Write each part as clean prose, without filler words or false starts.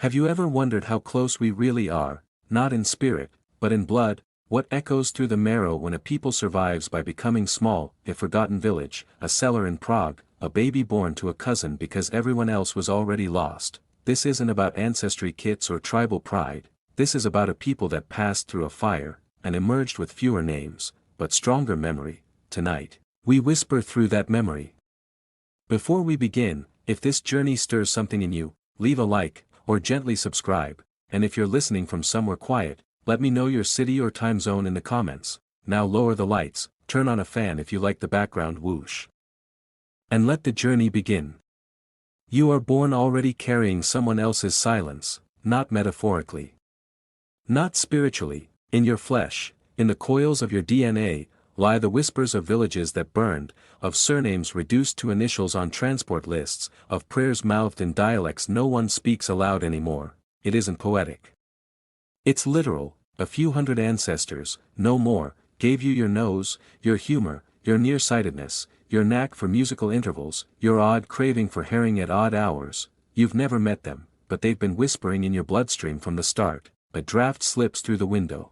Have you ever wondered how close we really are, not in spirit, but in blood? What echoes through the marrow when a people survives by becoming small, a forgotten village, a cellar in Prague, a baby born to a cousin because everyone else was already lost? This isn't about ancestry kits or tribal pride, this is about a people that passed through a fire, and emerged with fewer names, but stronger memory. Tonight, we whisper through that memory. Before we begin, if this journey stirs something in you, leave a like, or gently subscribe, and if you're listening from somewhere quiet, let me know your city or time zone in the comments. Now lower the lights, turn on a fan if you like the background whoosh. And let the journey begin. You are born already carrying someone else's silence, not metaphorically. Not spiritually, in your flesh, in the coils of your DNA, lie the whispers of villages that burned, of surnames reduced to initials on transport lists, of prayers mouthed in dialects no one speaks aloud anymore. It isn't poetic. It's literal. A few hundred ancestors, no more, gave you your nose, your humor, your nearsightedness, your knack for musical intervals, your odd craving for herring at odd hours. You've never met them, but they've been whispering in your bloodstream from the start. A draft slips through the window.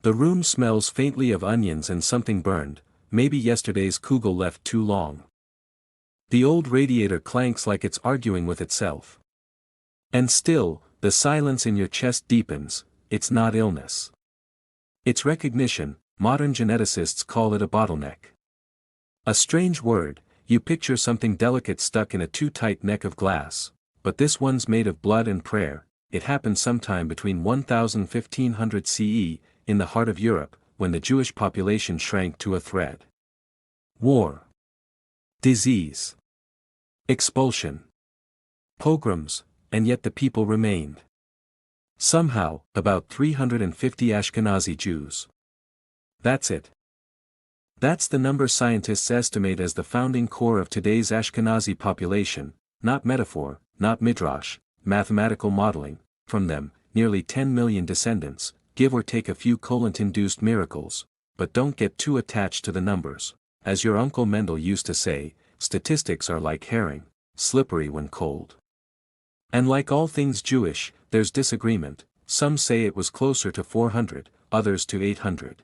The room smells faintly of onions and something burned, maybe yesterday's kugel left too long. The old radiator clanks like it's arguing with itself. And still, the silence in your chest deepens. It's not illness. It's recognition. Modern geneticists call it a bottleneck. A strange word. You picture something delicate stuck in a too tight neck of glass, but this one's made of blood and prayer. It happened sometime between 1000 and 1500 CE, in the heart of Europe, when the Jewish population shrank to a thread. War. Disease. Expulsion. Pogroms, and yet the people remained. Somehow, about 350 Ashkenazi Jews. That's it. That's the number scientists estimate as the founding core of today's Ashkenazi population, not metaphor, not midrash, mathematical modeling. From them, nearly 10 million descendants, give or take a few colon-induced miracles, but don't get too attached to the numbers. As your Uncle Mendel used to say, statistics are like herring, slippery when cold. And like all things Jewish, there's disagreement. Some say it was closer to 400, others to 800.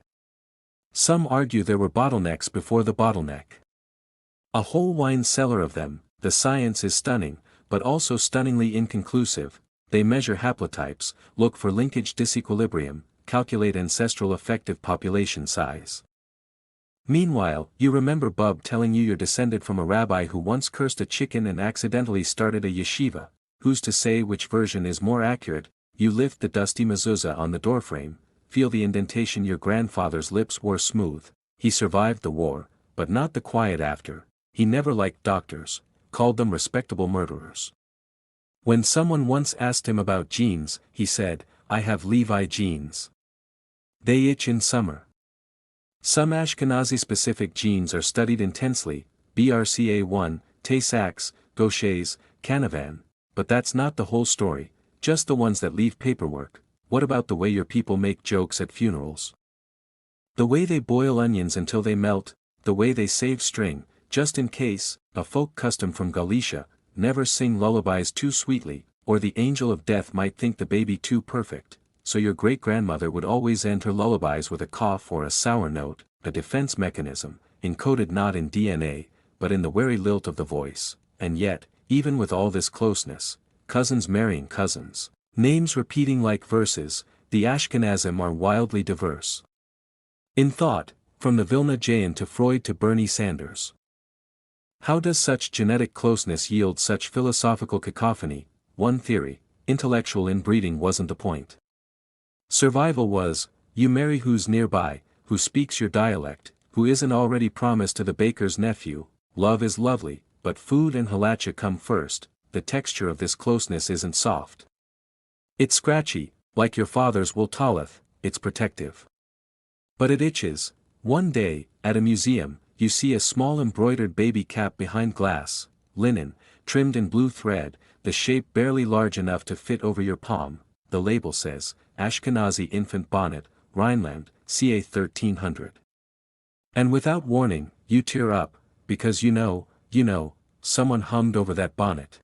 Some argue there were bottlenecks before the bottleneck. A whole wine cellar of them. The science is stunning, but also stunningly inconclusive. They measure haplotypes, look for linkage disequilibrium, calculate ancestral effective population size. Meanwhile, you remember Bub telling you you're descended from a rabbi who once cursed a chicken and accidentally started a yeshiva. Who's to say which version is more accurate? You lift the dusty mezuzah on the doorframe, feel the indentation your grandfather's lips wore smooth. He survived the war, but not the quiet after. He never liked doctors, called them respectable murderers. When someone once asked him about genes, he said, I have Levi genes. They itch in summer. Some Ashkenazi-specific genes are studied intensely, BRCA1, Tay-Sachs, Gaucher's, Canavan. But that's not the whole story, just the ones that leave paperwork. What about the way your people make jokes at funerals? The way they boil onions until they melt, the way they save string, just in case, a folk custom from Galicia, never sing lullabies too sweetly, or the angel of death might think the baby too perfect, so your great-grandmother would always end her lullabies with a cough or a sour note, a defense mechanism, encoded not in DNA, but in the wary lilt of the voice. And yet, even with all this closeness, cousins marrying cousins, names repeating like verses, the Ashkenazim are wildly diverse. In thought, from the Vilna Jain to Freud to Bernie Sanders. How does such genetic closeness yield such philosophical cacophony? One theory, intellectual inbreeding wasn't the point. Survival was, you marry who's nearby, who speaks your dialect, who isn't already promised to the baker's nephew. Love is lovely, but food and halacha come first. The texture of this closeness isn't soft. It's scratchy, like your father's wool talith. It's protective. But it itches. One day, at a museum, you see a small embroidered baby cap behind glass, linen, trimmed in blue thread, the shape barely large enough to fit over your palm. The label says, Ashkenazi infant bonnet, Rhineland, ca 1300. And without warning, you tear up, because you know, someone hummed over that bonnet.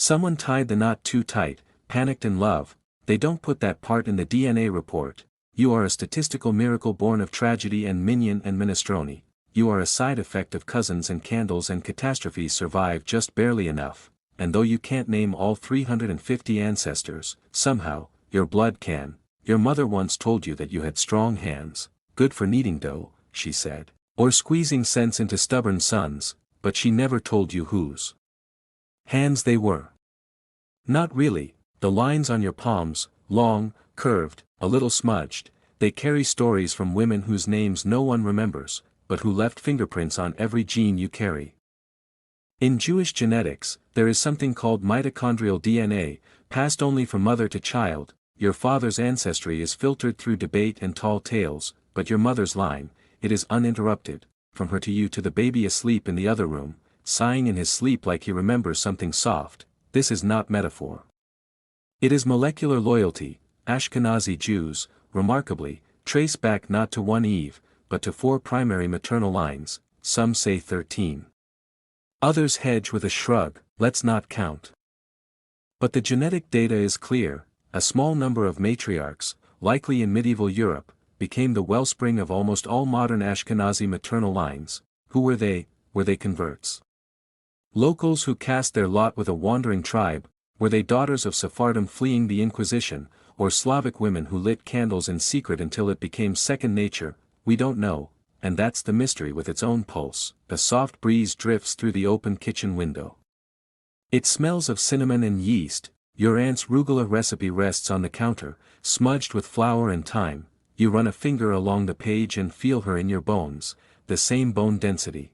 Someone tied the knot too tight, panicked in love. They don't put that part in the DNA report. You are a statistical miracle born of tragedy and minion and minestrone. You are a side effect of cousins and candles and catastrophes survive just barely enough, and though you can't name all 350 ancestors, somehow, your blood can. Your mother once told you that you had strong hands, good for kneading dough, she said, or squeezing sense into stubborn sons, but she never told you whose hands they were. Not really. The lines on your palms, long, curved, a little smudged, they carry stories from women whose names no one remembers, but who left fingerprints on every gene you carry. In Jewish genetics, there is something called mitochondrial DNA, passed only from mother to child. Your father's ancestry is filtered through debate and tall tales, but your mother's line, it is uninterrupted, from her to you to the baby asleep in the other room, sighing in his sleep like he remembers something soft. This is not metaphor. It is molecular loyalty. Ashkenazi Jews, remarkably, trace back not to one Eve, but to 4 primary maternal lines, some say 13. Others hedge with a shrug, let's not count. But the genetic data is clear. A small number of matriarchs, likely in medieval Europe, became the wellspring of almost all modern Ashkenazi maternal lines. Who were they? Were they converts? Locals who cast their lot with a wandering tribe? Were they daughters of Sephardim fleeing the Inquisition, or Slavic women who lit candles in secret until it became second nature? We don't know, and that's the mystery with its own pulse. A soft breeze drifts through the open kitchen window. It smells of cinnamon and yeast. Your aunt's rugula recipe rests on the counter, smudged with flour and thyme. You run a finger along the page and feel her in your bones, the same bone density.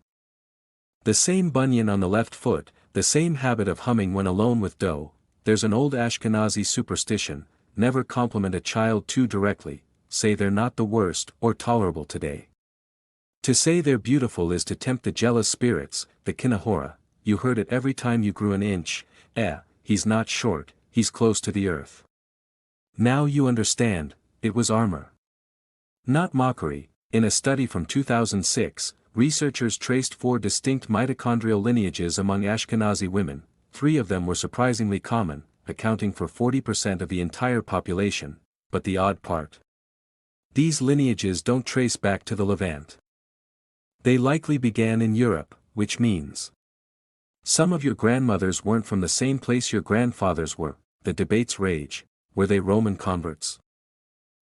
The same bunion on the left foot, the same habit of humming when alone with dough. There's an old Ashkenazi superstition, never compliment a child too directly, say they're not the worst or tolerable today. To say they're beautiful is to tempt the jealous spirits, the kinahora. You heard it every time you grew an inch. He's not short, he's close to the earth. Now you understand, it was armor. Not mockery. In a study from 2006, researchers traced 4 distinct mitochondrial lineages among Ashkenazi women. 3 of them were surprisingly common, accounting for 40% of the entire population, but the odd part. These lineages don't trace back to the Levant. They likely began in Europe, which means some of your grandmothers weren't from the same place your grandfathers were. The debates rage. Were they Roman converts?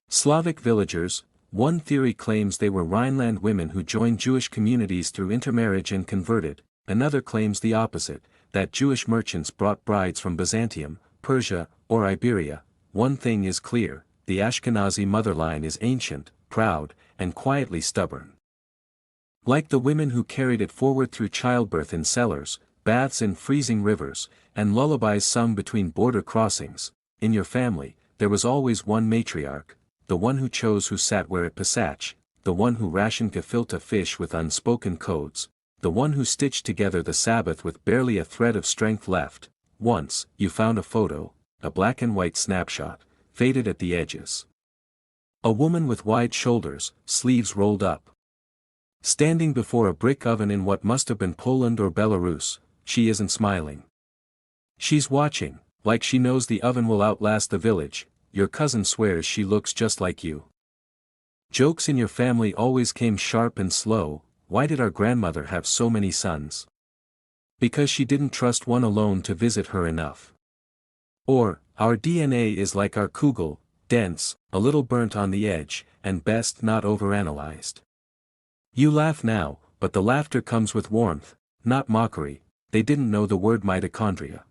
Slavic villagers? One theory claims they were Rhineland women who joined Jewish communities through intermarriage and converted. Another claims the opposite, that Jewish merchants brought brides from Byzantium, Persia, or Iberia. One thing is clear, the Ashkenazi motherline is ancient, proud, and quietly stubborn. Like the women who carried it forward through childbirth in cellars, baths in freezing rivers, and lullabies sung between border crossings, in your family, there was always one matriarch, the one who chose who sat where at Tay-Sachs, the one who rationed gefilte fish with unspoken codes, the one who stitched together the Sabbath with barely a thread of strength left. Once, you found a photo, a black and white snapshot, faded at the edges. A woman with wide shoulders, sleeves rolled up. Standing before a brick oven in what must have been Poland or Belarus, she isn't smiling. She's watching, like she knows the oven will outlast the village. Your cousin swears she looks just like you. Jokes in your family always came sharp and slow. Why did our grandmother have so many sons? Because she didn't trust one alone to visit her enough. Or, our DNA is like our kugel, dense, a little burnt on the edge, and best not overanalyzed. You laugh now, but the laughter comes with warmth, not mockery. They didn't know the word mitochondria.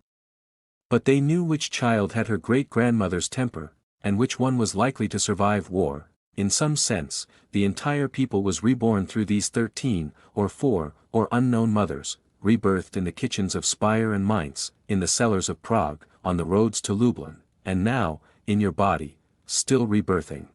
But they knew which child had her great-grandmother's temper, and which one was likely to survive war. In some sense, the entire people was reborn through these 13, or 4, or unknown mothers, rebirthed in the kitchens of Speyer and Mainz, in the cellars of Prague, on the roads to Lublin, and now, in your body, still rebirthing.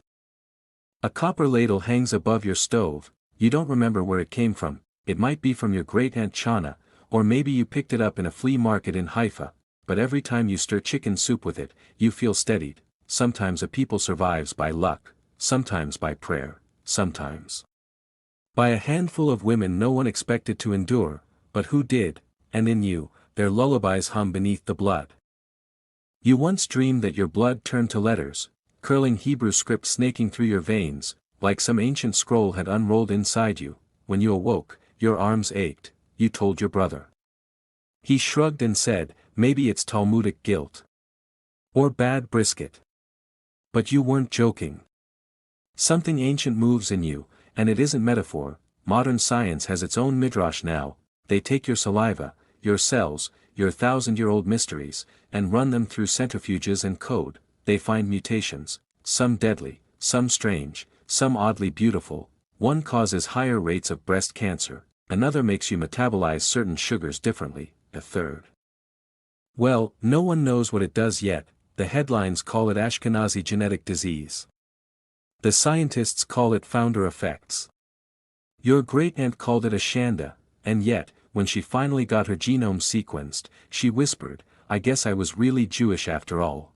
A copper ladle hangs above your stove. You don't remember where it came from. It might be from your great-aunt Chana, or maybe you picked it up in a flea market in Haifa, but every time you stir chicken soup with it, you feel steadied. Sometimes a people survives by luck, sometimes by prayer, sometimes by a handful of women no one expected to endure, but who did, and in you, their lullabies hum beneath the blood. You once dreamed that your blood turned to letters, curling Hebrew script snaking through your veins, like some ancient scroll had unrolled inside you. When you awoke, your arms ached, you told your brother. He shrugged and said, maybe it's Talmudic guilt. Or bad brisket. But you weren't joking. Something ancient moves in you, and it isn't metaphor. Modern science has its own midrash now. They take your saliva, your cells, your thousand-year-old mysteries, and run them through centrifuges and code. They find mutations, some deadly, some strange, some oddly beautiful. One causes higher rates of breast cancer, another makes you metabolize certain sugars differently, a third. Well, no one knows what it does yet. The headlines call it Ashkenazi genetic disease. The scientists call it founder effects. Your great-aunt called it a shanda, and yet, when she finally got her genome sequenced, she whispered, I guess I was really Jewish after all.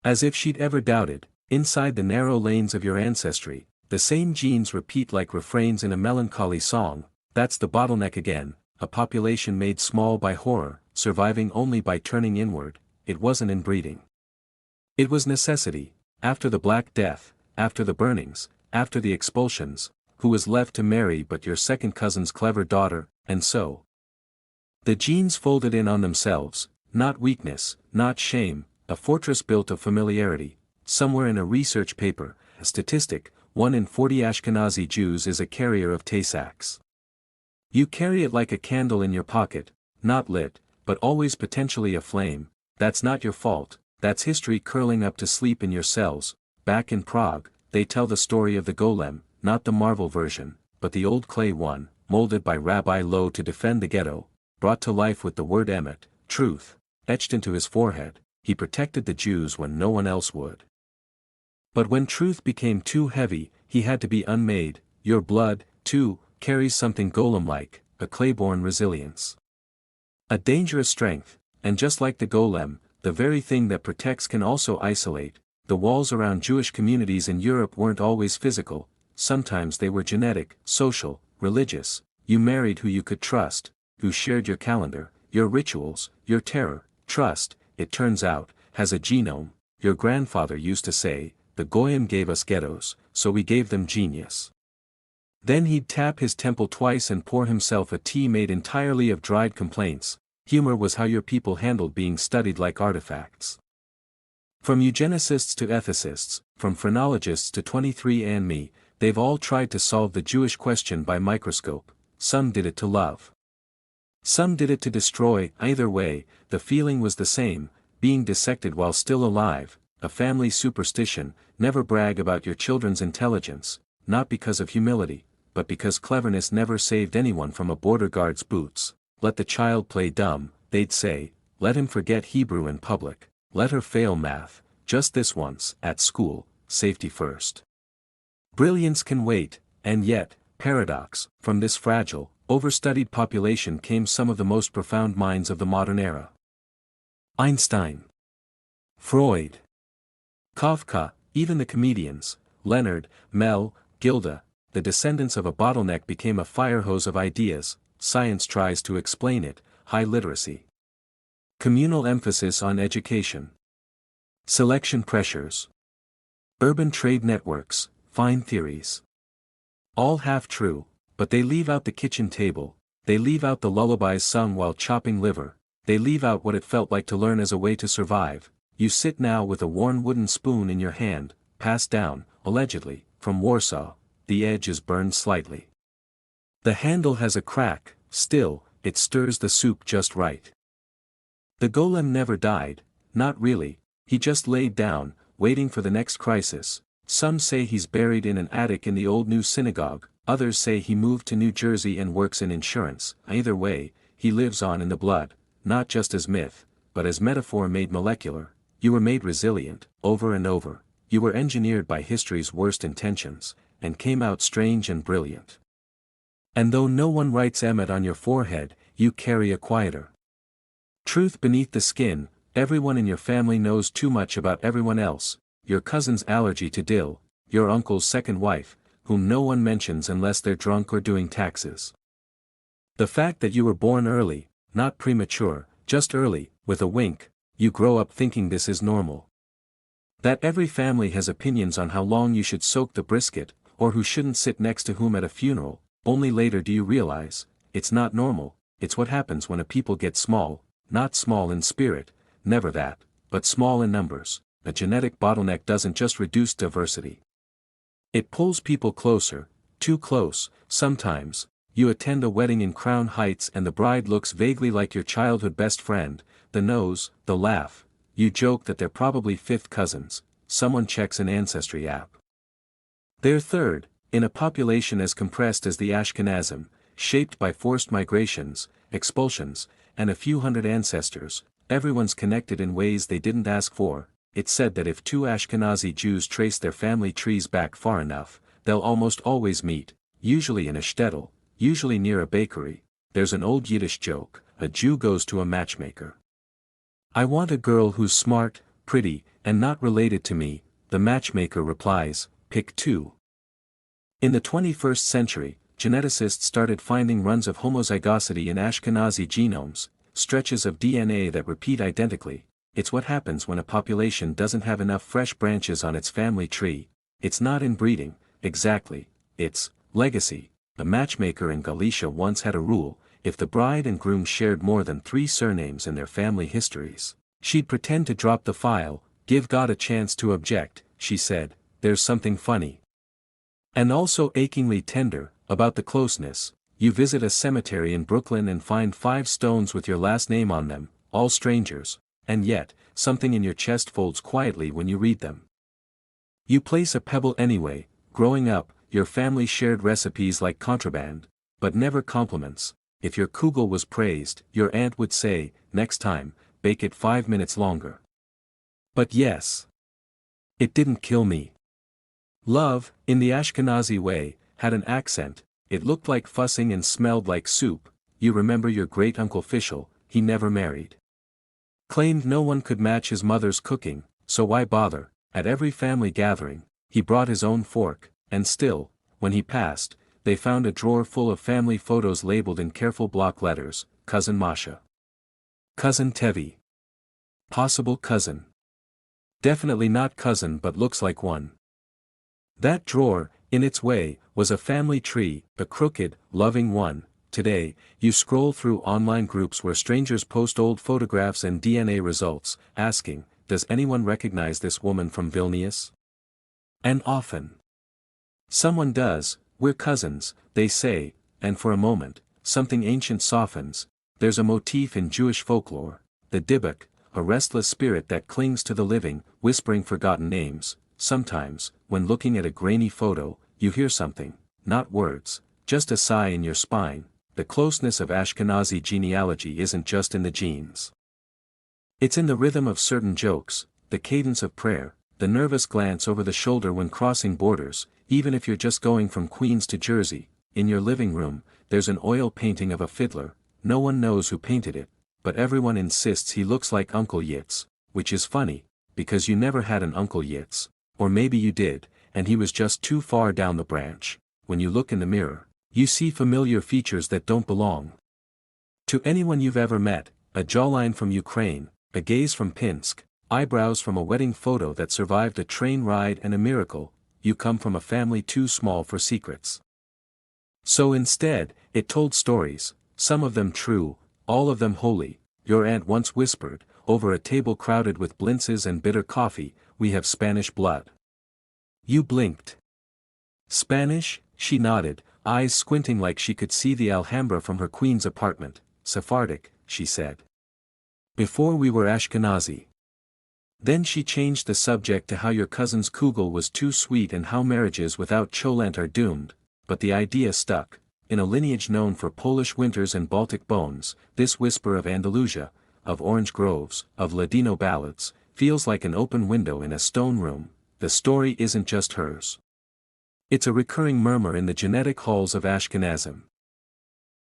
As if she'd ever doubted, inside the narrow lanes of your ancestry, the same genes repeat like refrains in a melancholy song. That's the bottleneck again, a population made small by horror, surviving only by turning inward. It wasn't inbreeding. It was necessity. After the Black Death, after the burnings, after the expulsions, who was left to marry but your second cousin's clever daughter, and so. The genes folded in on themselves, not weakness, not shame, a fortress built of familiarity. Somewhere in a research paper, a statistic, 1 in 40 Ashkenazi Jews is a carrier of Tay-Sachs. You carry it like a candle in your pocket, not lit, but always potentially aflame. That's not your fault, that's history curling up to sleep in your cells. Back in Prague, they tell the story of the golem, not the Marvel version, but the old clay one, molded by Rabbi Lowe to defend the ghetto, brought to life with the word emet, truth, etched into his forehead. He protected the Jews when no one else would. But when truth became too heavy, he had to be unmade. Your blood, too, carries something golem-like, a clay-born resilience. A dangerous strength, and just like the golem, the very thing that protects can also isolate. The walls around Jewish communities in Europe weren't always physical, sometimes they were genetic, social, religious. You married who you could trust, who shared your calendar, your rituals, your terror. Trust, it turns out, has a genome. Your grandfather used to say, the Goyim gave us ghettos, so we gave them genius. Then he'd tap his temple twice and pour himself a tea made entirely of dried complaints. Humor was how your people handled being studied like artifacts. From eugenicists to ethicists, from phrenologists to 23andMe, they've all tried to solve the Jewish question by microscope. Some did it to love. Some did it to destroy. Either way, the feeling was the same, being dissected while still alive, a family superstition. Never brag about your children's intelligence, not because of humility, but because cleverness never saved anyone from a border guard's boots. Let the child play dumb, they'd say, let him forget Hebrew in public, let her fail math, just this once, at school, safety first. Brilliance can wait, and yet, paradox, from this fragile, overstudied population came some of the most profound minds of the modern era. Einstein, Freud, Kafka, even the comedians, Leonard, Mel, Gilda. The descendants of a bottleneck became a fire hose of ideas. Science tries to explain it. High literacy, communal emphasis on education, selection pressures, urban trade networks, fine theories. All half true, but they leave out the kitchen table, they leave out the lullabies sung while chopping liver, they leave out what it felt like to learn as a way to survive. You sit now with a worn wooden spoon in your hand, passed down, allegedly, from Warsaw. The edge is burned slightly. The handle has a crack, still, it stirs the soup just right. The golem never died, not really, he just laid down, waiting for the next crisis. Some say he's buried in an attic in the old new synagogue, others say he moved to New Jersey and works in insurance. Either way, he lives on in the blood, not just as myth, but as metaphor made molecular. You were made resilient, over and over, you were engineered by history's worst intentions, and came out strange and brilliant. And though no one writes emet on your forehead, you carry a quieter truth beneath the skin. Everyone in your family knows too much about everyone else, your cousin's allergy to dill, your uncle's second wife, whom no one mentions unless they're drunk or doing taxes. The fact that you were born early, not premature, just early, with a wink. You grow up thinking this is normal. That every family has opinions on how long you should soak the brisket, or who shouldn't sit next to whom at a funeral. Only later do you realize, it's not normal, it's what happens when a people get small, not small in spirit, never that, but small in numbers. A genetic bottleneck doesn't just reduce diversity. It pulls people closer, too close. Sometimes, you attend a wedding in Crown Heights and the bride looks vaguely like your childhood best friend, the nose, the laugh, you joke that they're probably fifth cousins. Someone checks an Ancestry app. They're third, in a population as compressed as the Ashkenazi, shaped by forced migrations, expulsions, and a few hundred ancestors. Everyone's connected in ways they didn't ask for. It's said that if two Ashkenazi Jews trace their family trees back far enough, they'll almost always meet, usually in a shtetl, usually near a bakery. There's an old Yiddish joke: a Jew goes to a matchmaker. "I want a girl who's smart, pretty, and not related to me," the matchmaker replies, "Pick two." In the 21st century, geneticists started finding runs of homozygosity in Ashkenazi genomes, stretches of DNA that repeat identically. It's what happens when a population doesn't have enough fresh branches on its family tree. It's not inbreeding, exactly, it's legacy. A matchmaker in Galicia once had a rule: if the bride and groom shared more than 3 surnames in their family histories, she'd pretend to drop the file. "Give God a chance to object," she said. There's something funny, and also achingly tender, about the closeness. You visit a cemetery in Brooklyn and find 5 stones with your last name on them, all strangers, and yet, something in your chest folds quietly when you read them. You place a pebble anyway. Growing up, your family shared recipes like contraband, but never compliments. If your kugel was praised, your aunt would say, "Next time, bake it 5 minutes longer." But yes, it didn't kill me. Love, in the Ashkenazi way, had an accent. It looked like fussing and smelled like soup. You remember your great-uncle Fischel, he never married. Claimed no one could match his mother's cooking, so why bother? At every family gathering, he brought his own fork, and still, when he passed, they found a drawer full of family photos labeled in careful block letters: Cousin Masha, Cousin Tevi, possible cousin. Definitely not cousin but looks like one. That drawer, in its way, was a family tree, a crooked, loving one. Today, you scroll through online groups where strangers post old photographs and DNA results, asking, "Does anyone recognize this woman from Vilnius?" And often, someone does. "We're cousins," they say, and for a moment, something ancient softens. There's a motif in Jewish folklore, the dybbuk, a restless spirit that clings to the living, whispering forgotten names. Sometimes, when looking at a grainy photo, you hear something, not words, just a sigh in your spine. The closeness of Ashkenazi genealogy isn't just in the genes. It's in the rhythm of certain jokes, the cadence of prayer, the nervous glance over the shoulder when crossing borders. Even if you're just going from Queens to Jersey, in your living room, there's an oil painting of a fiddler. No one knows who painted it, but everyone insists he looks like Uncle Yitz, which is funny, because you never had an Uncle Yitz, or maybe you did, and he was just too far down the branch. When you look in the mirror, you see familiar features that don't belong to anyone you've ever met: a jawline from Ukraine, a gaze from Pinsk, eyebrows from a wedding photo that survived a train ride, and a miracle: you come from a family too small for secrets. So instead, it told stories, some of them true, all of them holy. Your aunt once whispered, over a table crowded with blintzes and bitter coffee, "We have Spanish blood." You blinked. "Spanish?" She nodded, eyes squinting like she could see the Alhambra from her Queen's apartment. "Sephardic," she said. "Before we were Ashkenazi." Then she changed the subject to how your cousin's kugel was too sweet and how marriages without cholent are doomed, but the idea stuck. In a lineage known for Polish winters and Baltic bones, this whisper of Andalusia, of orange groves, of Ladino ballads, feels like an open window in a stone room. The story isn't just hers. It's a recurring murmur in the genetic halls of Ashkenazim.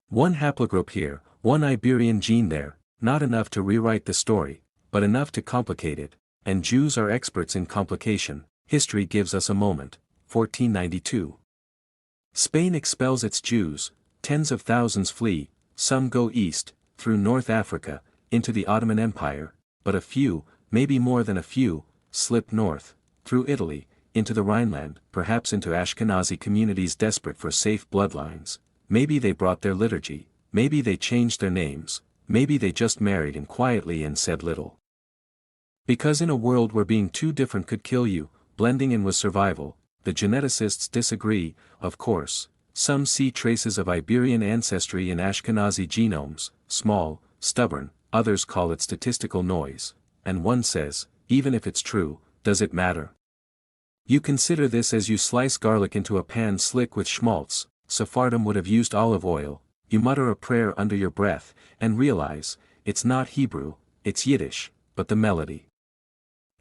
One haplogroup here, one Iberian gene there, not enough to rewrite the story, but enough to complicate it. And Jews are experts in complication. History gives us a moment. 1492. Spain expels its Jews, tens of thousands flee, some go east, through North Africa, into the Ottoman Empire, but a few, maybe more than a few, slipped north, through Italy, into the Rhineland, perhaps into Ashkenazi communities desperate for safe bloodlines. Maybe they brought their liturgy, maybe they changed their names, maybe they just married in quietly and said little. Because in a world where being too different could kill you, blending in was survival. The geneticists disagree, of course. Some see traces of Iberian ancestry in Ashkenazi genomes, small, stubborn, others call it statistical noise, and one says, even if it's true, does it matter? You consider this as you slice garlic into a pan slick with schmaltz. Sephardim would have used olive oil. You mutter a prayer under your breath, and realize, it's not Hebrew, it's Yiddish, but the melody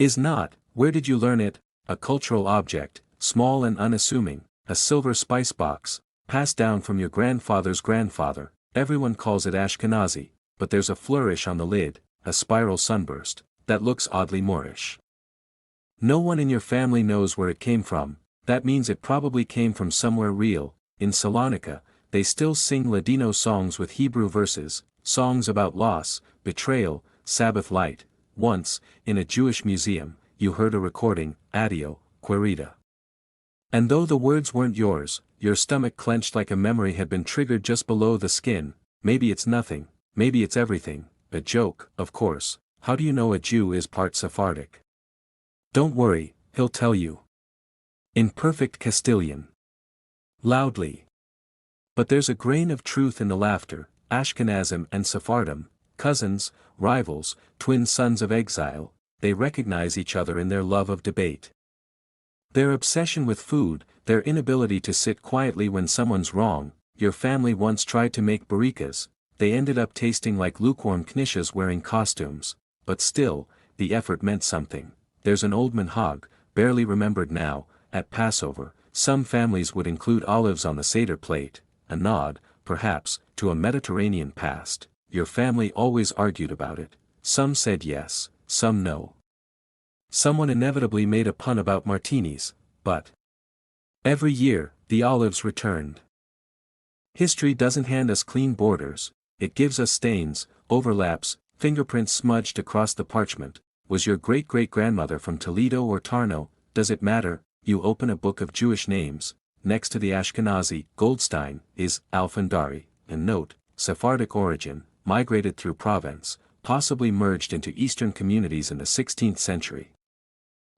is not. Where did you learn it? A cultural object, small and unassuming, a silver spice box, passed down from your grandfather's grandfather. Everyone calls it Ashkenazi, but there's a flourish on the lid, a spiral sunburst, that looks oddly Moorish. No one in your family knows where it came from. That means it probably came from somewhere real. In Salonika, they still sing Ladino songs with Hebrew verses, songs about loss, betrayal, Sabbath light. Once, in a Jewish museum, you heard a recording, Adio, Querida. And though the words weren't yours, your stomach clenched like a memory had been triggered just below the skin. Maybe it's nothing, maybe it's everything, a joke, of course. How do you know a Jew is part Sephardic? Don't worry, he'll tell you. In perfect Castilian. Loudly. But there's a grain of truth in the laughter. Ashkenazim and Sephardim, cousins, rivals, twin sons of exile, they recognize each other in their love of debate. Their obsession with food, their inability to sit quietly when someone's wrong. Your family once tried to make barikas, they ended up tasting like lukewarm knishes wearing costumes, but still, the effort meant something. There's an old minhag, barely remembered now, at Passover, some families would include olives on the Seder plate, a nod, perhaps, to a Mediterranean past. Your family always argued about it. Some said yes, some no. Someone inevitably made a pun about martinis, but every year, the olives returned. History doesn't hand us clean borders, it gives us stains, overlaps, fingerprints smudged across the parchment. Was your great-great-grandmother from Toledo or Tarno? Does it matter? You open a book of Jewish names, next to the Ashkenazi, Goldstein, is Alfandari, and note, Sephardic origin, migrated through Provence, possibly merged into Eastern communities in the 16th century.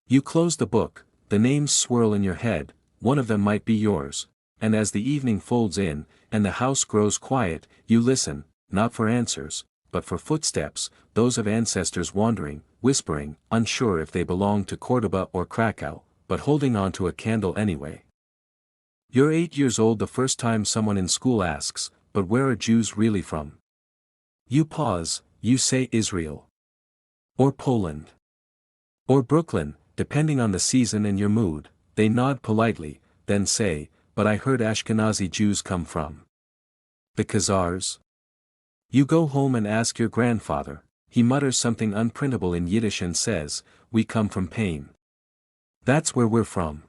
You close the book, the names swirl in your head, one of them might be yours, and as the evening folds in, and the house grows quiet, you listen, not for answers, but for footsteps, those of ancestors wandering, whispering, unsure if they belong to Cordoba or Krakow, but holding on to a candle anyway. You're 8 years old the first time someone in school asks, but where are Jews really from? You pause, you say Israel. Or Poland. Or Brooklyn, depending on the season and your mood. They nod politely, then say, but I heard Ashkenazi Jews come from the Khazars. You go home and ask your grandfather. He mutters something unprintable in Yiddish and says, we come from pain. That's where we're from.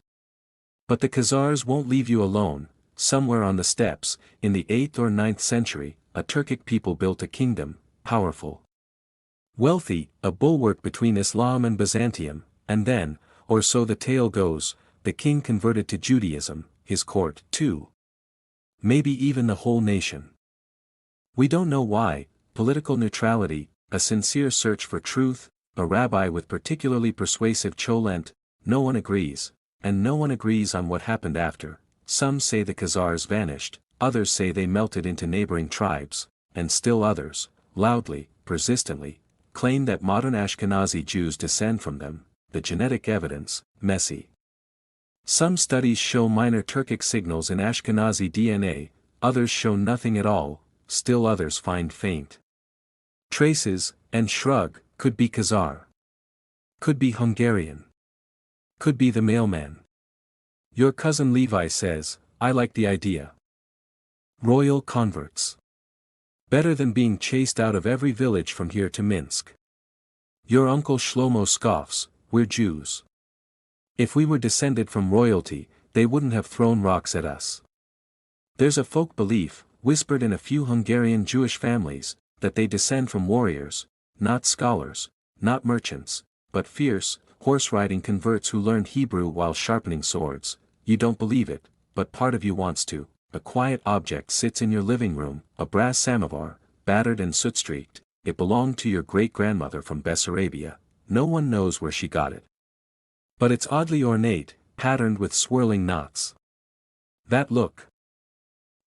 But the Khazars won't leave you alone. Somewhere on the steppes, in the 8th or 9th century, a Turkic people built a kingdom, powerful, wealthy, a bulwark between Islam and Byzantium, and then, or so the tale goes, the king converted to Judaism, his court, too. Maybe even the whole nation. We don't know why. Political neutrality, a sincere search for truth, a rabbi with particularly persuasive cholent, no one agrees, and no one agrees on what happened after. Some say the Khazars vanished, others say they melted into neighboring tribes, and still others, loudly, persistently, claim that modern Ashkenazi Jews descend from them. The genetic evidence, messy. Some studies show minor Turkic signals in Ashkenazi DNA, others show nothing at all, still others find faint traces, and shrug. Could be Khazar. Could be Hungarian. Could be the mailman. Your cousin Levi says, I like the idea. Royal converts. Better than being chased out of every village from here to Minsk. Your uncle Shlomo scoffs, we're Jews. If we were descended from royalty, they wouldn't have thrown rocks at us. There's a folk belief, whispered in a few Hungarian Jewish families, that they descend from warriors, not scholars, not merchants, but fierce, horse-riding converts who learned Hebrew while sharpening swords. You don't believe it, but part of you wants to. A quiet object sits in your living room, a brass samovar, battered and soot-streaked. It belonged to your great-grandmother from Bessarabia. No one knows where she got it. But it's oddly ornate, patterned with swirling knots. That look.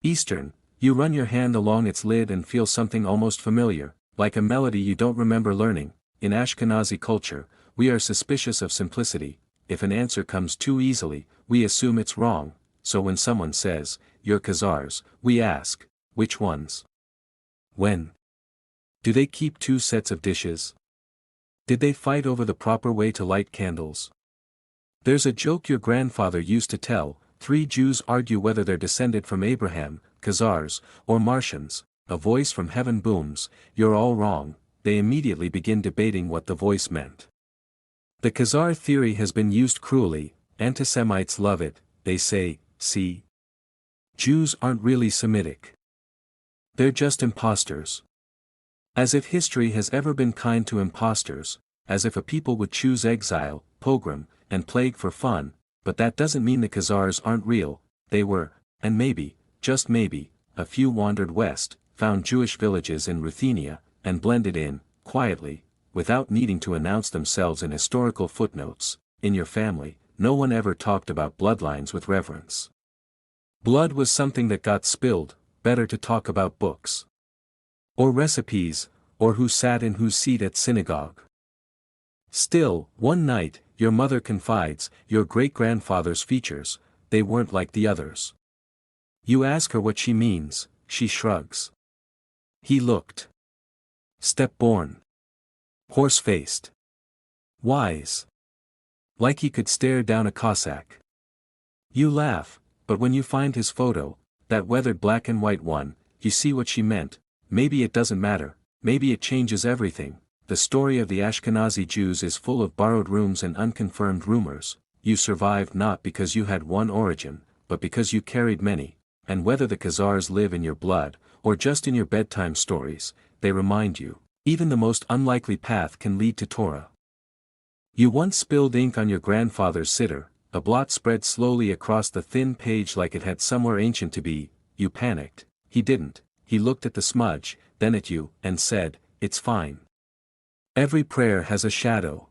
Eastern, you run your hand along its lid and feel something almost familiar, like a melody you don't remember learning. In Ashkenazi culture, we are suspicious of simplicity. If an answer comes too easily, we assume it's wrong. So when someone says, "You're Khazars," we ask, which ones? When? Do they keep two sets of dishes? Did they fight over the proper way to light candles? There's a joke your grandfather used to tell: 3 Jews argue whether they're descended from Abraham, Khazars, or Martians. A voice from heaven booms, "You're all wrong." They immediately begin debating what the voice meant. The Khazar theory has been used cruelly. Antisemites love it. They say, "See? Jews aren't really Semitic. They're just imposters." As if history has ever been kind to imposters, as if a people would choose exile, pogrom, and plague for fun. But that doesn't mean the Khazars aren't real. They were, and maybe, just maybe, a few wandered west, found Jewish villages in Ruthenia, and blended in, quietly, without needing to announce themselves in historical footnotes. In your family, no one ever talked about bloodlines with reverence. Blood was something that got spilled. Better to talk about books. Or recipes, or who sat in whose seat at synagogue. Still, one night, your mother confides, your great-grandfather's features, they weren't like the others. You ask her what she means, she shrugs. He looked step-born, horse-faced, wise. Like he could stare down a Cossack. You laugh, but when you find his photo, that weathered black and white one, you see what she meant. Maybe it doesn't matter, maybe it changes everything. The story of the Ashkenazi Jews is full of borrowed rooms and unconfirmed rumors. You survived not because you had one origin, but because you carried many, and whether the Khazars live in your blood, or just in your bedtime stories, they remind you, even the most unlikely path can lead to Torah. You once spilled ink on your grandfather's siddur, a blot spread slowly across the thin page like it had somewhere ancient to be. You panicked. He didn't. He looked at the smudge, then at you, and said, "It's fine. Every prayer has a shadow."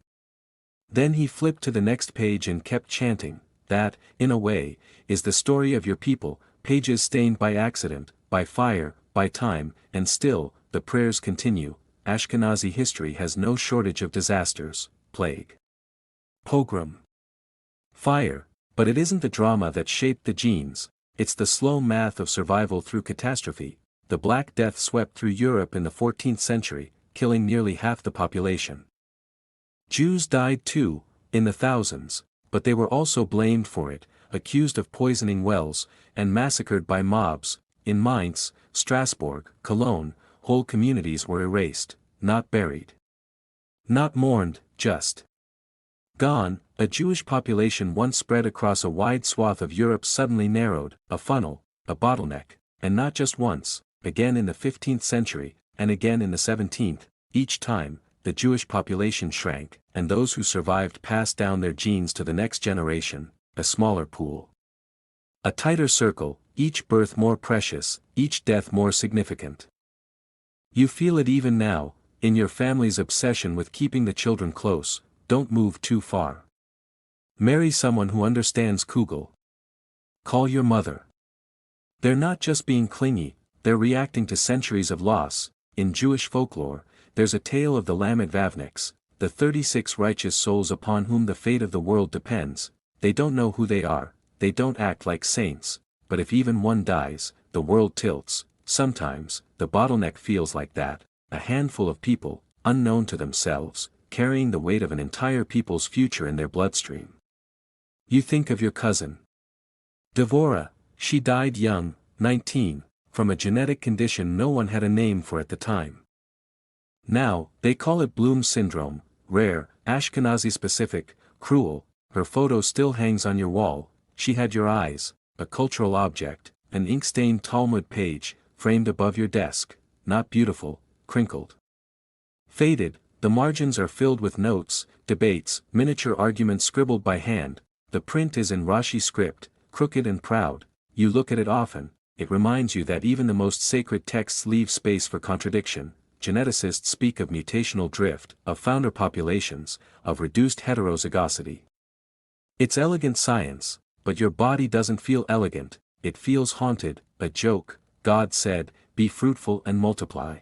Then he flipped to the next page and kept chanting. That, in a way, is the story of your people, pages stained by accident, by fire, by time, and still, the prayers continue. Ashkenazi history has no shortage of disasters: plague, pogrom, fire, but it isn't the drama that shaped the genes, it's the slow math of survival through catastrophe. The Black Death swept through Europe in the 14th century, killing nearly half the population. Jews died too, in the thousands, but they were also blamed for it, accused of poisoning wells, and massacred by mobs. In Mainz, Strasbourg, Cologne, whole communities were erased, not buried, not mourned, just gone. A Jewish population once spread across a wide swath of Europe suddenly narrowed, a funnel, a bottleneck, and not just once, again in the 15th century, and again in the 17th, each time, the Jewish population shrank, and those who survived passed down their genes to the next generation, a smaller pool. A tighter circle, each birth more precious, each death more significant. You feel it even now, in your family's obsession with keeping the children close. Don't move too far. Marry someone who understands Kugel. Call your mother. They're not just being clingy, they're reacting to centuries of loss. In Jewish folklore, there's a tale of the Lamed Vavniks, the 36 righteous souls upon whom the fate of the world depends. They don't know who they are, they don't act like saints, but if even one dies, the world tilts. Sometimes, the bottleneck feels like that, a handful of people, unknown to themselves, carrying the weight of an entire people's future in their bloodstream. You think of your cousin Devorah. She died young, 19, from a genetic condition no one had a name for at the time. Now, they call it Bloom syndrome, rare, Ashkenazi specific, cruel. Her photo still hangs on your wall. She had your eyes, a cultural object, an ink-stained Talmud page, framed above your desk, not beautiful, crinkled. Faded, the margins are filled with notes, debates, miniature arguments scribbled by hand, the print is in Rashi script, crooked and proud, you look at it often, it reminds you that even the most sacred texts leave space for contradiction. Geneticists speak of mutational drift, of founder populations, of reduced heterozygosity. It's elegant science, but your body doesn't feel elegant, it feels haunted, a joke. God said, be fruitful and multiply.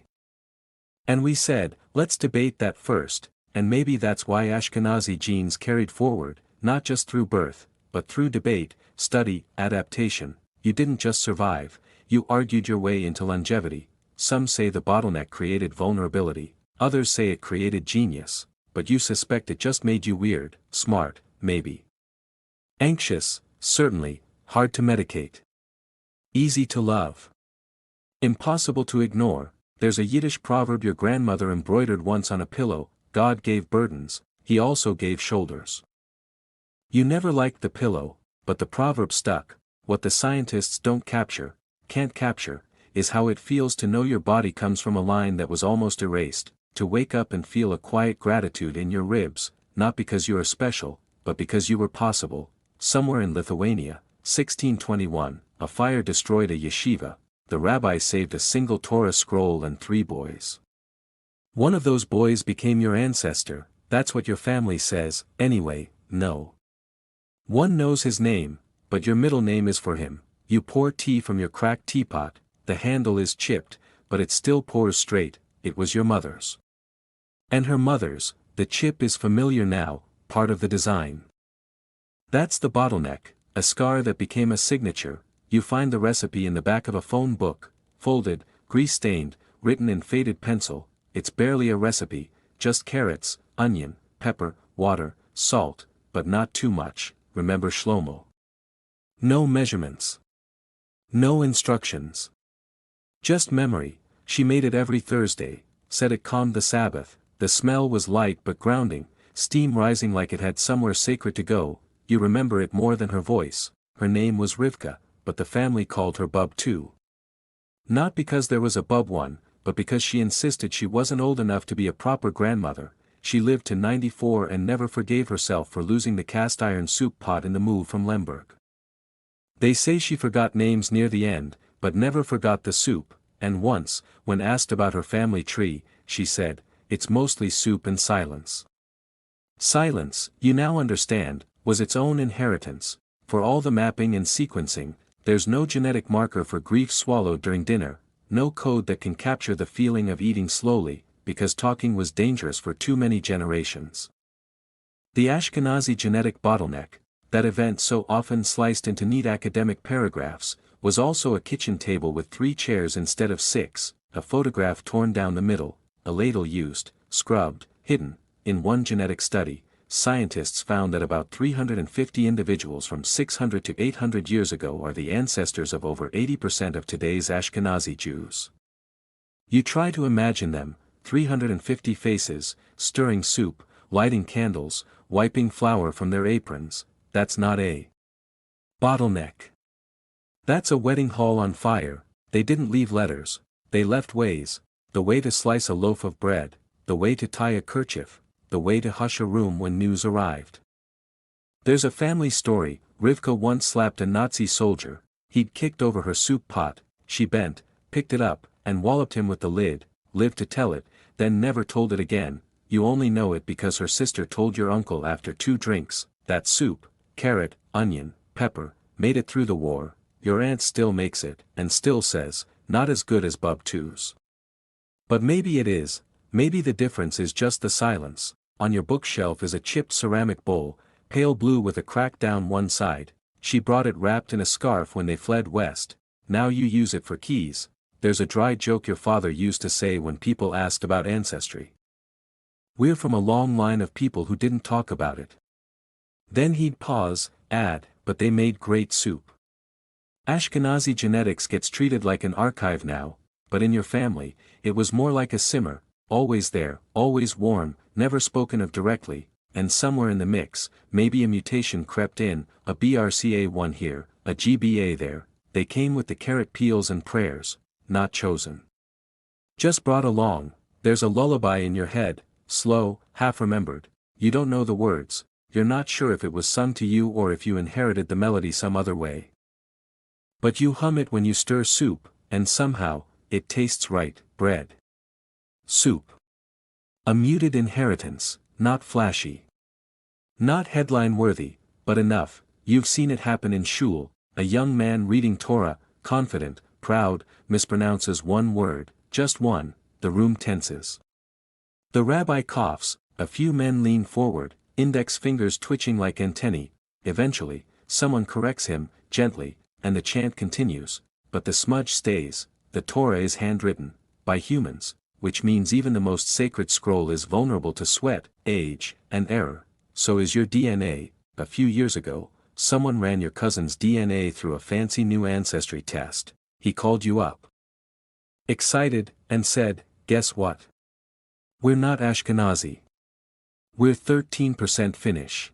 And we said, let's debate that first, and maybe that's why Ashkenazi genes carried forward, not just through birth, but through debate, study, adaptation. You didn't just survive, you argued your way into longevity. Some say the bottleneck created vulnerability, others say it created genius, but you suspect it just made you weird, smart, maybe. Anxious, certainly, hard to medicate. Easy to love. Impossible to ignore. There's a Yiddish proverb your grandmother embroidered once on a pillow, God gave burdens, he also gave shoulders. You never liked the pillow, but the proverb stuck. What the scientists can't capture, is how it feels to know your body comes from a line that was almost erased, to wake up and feel a quiet gratitude in your ribs, not because you are special, but because you were possible. Somewhere in Lithuania, 1621, a fire destroyed a yeshiva, the rabbi saved a single Torah scroll and 3 boys. One of those boys became your ancestor, that's what your family says, anyway, no. One knows his name, but your middle name is for him. You pour tea from your cracked teapot, the handle is chipped, but it still pours straight, it was your mother's. And her mother's, the chip is familiar now, part of the design. That's the bottleneck, a scar that became a signature. You find the recipe in the back of a phone book, folded, grease-stained, written in faded pencil. It's barely a recipe, just carrots, onion, pepper, water, salt, but not too much, remember Shlomo. No measurements. No instructions. Just memory. She made it every Thursday, said it calmed the Sabbath, the smell was light but grounding, steam rising like it had somewhere sacred to go. You remember it more than her voice. Her name was Rivka, but the family called her Bub too. Not because there was a Bub one, but because she insisted she wasn't old enough to be a proper grandmother. She lived to 94 and never forgave herself for losing the cast iron soup pot in the move from Lemberg. They say she forgot names near the end, but never forgot the soup, and once, when asked about her family tree, she said, it's mostly soup and silence. Silence, you now understand, was its own inheritance. For all the mapping and sequencing, there's no genetic marker for grief swallowed during dinner, no code that can capture the feeling of eating slowly, because talking was dangerous for too many generations. The Ashkenazi genetic bottleneck, that event so often sliced into neat academic paragraphs, was also a kitchen table with 3 chairs instead of 6, a photograph torn down the middle, a ladle used, scrubbed, hidden. In one genetic study, scientists found that about 350 individuals from 600 to 800 years ago are the ancestors of over 80% of today's Ashkenazi Jews. You try to imagine them, 350 faces, stirring soup, lighting candles, wiping flour from their aprons. That's not a bottleneck. That's a wedding hall on fire. They didn't leave letters, they left ways, the way to slice a loaf of bread, the way to tie a kerchief, the way to hush a room when news arrived. There's a family story. Rivka once slapped a Nazi soldier, he'd kicked over her soup pot, she bent, picked it up, and walloped him with the lid, lived to tell it, then never told it again. You only know it because her sister told your uncle after 2 drinks, that soup, carrot, onion, pepper, made it through the war. Your aunt still makes it, and still says, not as good as Bub Two's. But maybe it is, maybe the difference is just the silence. On your bookshelf is a chipped ceramic bowl, pale blue with a crack down one side. She brought it wrapped in a scarf when they fled west. Now you use it for keys. There's a dry joke your father used to say when people asked about ancestry. We're from a long line of people who didn't talk about it. Then he'd pause, add, but they made great soup. Ashkenazi genetics gets treated like an archive now, but in your family, it was more like a simmer, always there, always warm, never spoken of directly, and somewhere in the mix, maybe a mutation crept in, a BRCA1 here, a GBA there. They came with the carrot peels and prayers, not chosen. Just brought along, There's a lullaby in your head, slow, half-remembered. You don't know the words, you're not sure if it was sung to you or if you inherited the melody some other way. But you hum it when you stir soup, and somehow, it tastes right. Bread. Soup. A muted inheritance, not flashy. Not headline-worthy, but enough. You've seen it happen in shul. A young man reading Torah, confident, proud, mispronounces one word, just one, the room tenses. The rabbi coughs, a few men lean forward, index fingers twitching like antennae. Eventually, someone corrects him, gently, and the chant continues, but the smudge stays. The Torah is handwritten, by humans, which means even the most sacred scroll is vulnerable to sweat, age, and error. So is your DNA. A few years ago, someone ran your cousin's DNA through a fancy new Ancestry test. He called you up, excited, and said, "Guess what? We're not Ashkenazi. We're 13% Finnish."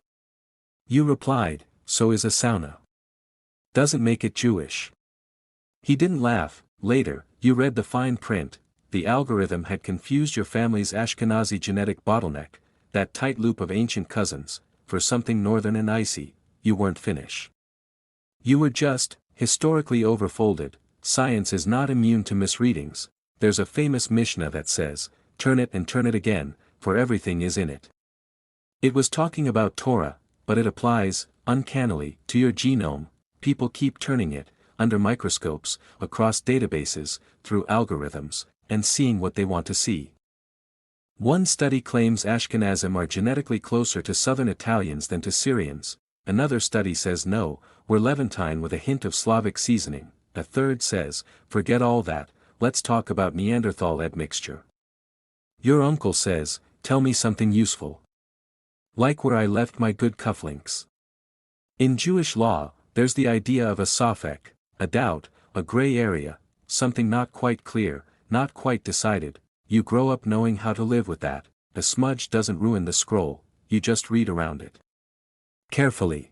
You replied, "So is a sauna. Doesn't make it Jewish." He didn't laugh. Later, you read the fine print. The algorithm had confused your family's Ashkenazi genetic bottleneck, that tight loop of ancient cousins, for something northern and icy. You weren't Finnish. You were just, historically overfolded. Science is not immune to misreadings. There's a famous Mishnah that says, "Turn it and turn it again, for everything is in it." It was talking about Torah, but it applies, uncannily, to your genome. People keep turning it, under microscopes, across databases, through algorithms, and seeing what they want to see. One study claims Ashkenazim are genetically closer to southern Italians than to Syrians. Another study says no, we're Levantine with a hint of Slavic seasoning. A third says, forget all that, let's talk about Neanderthal admixture. Your uncle says, tell me something useful. Like where I left my good cufflinks. In Jewish law, there's the idea of a safek, a doubt, a gray area, something not quite clear, not quite decided. You grow up knowing how to live with that. A smudge doesn't ruin the scroll, you just read around it carefully.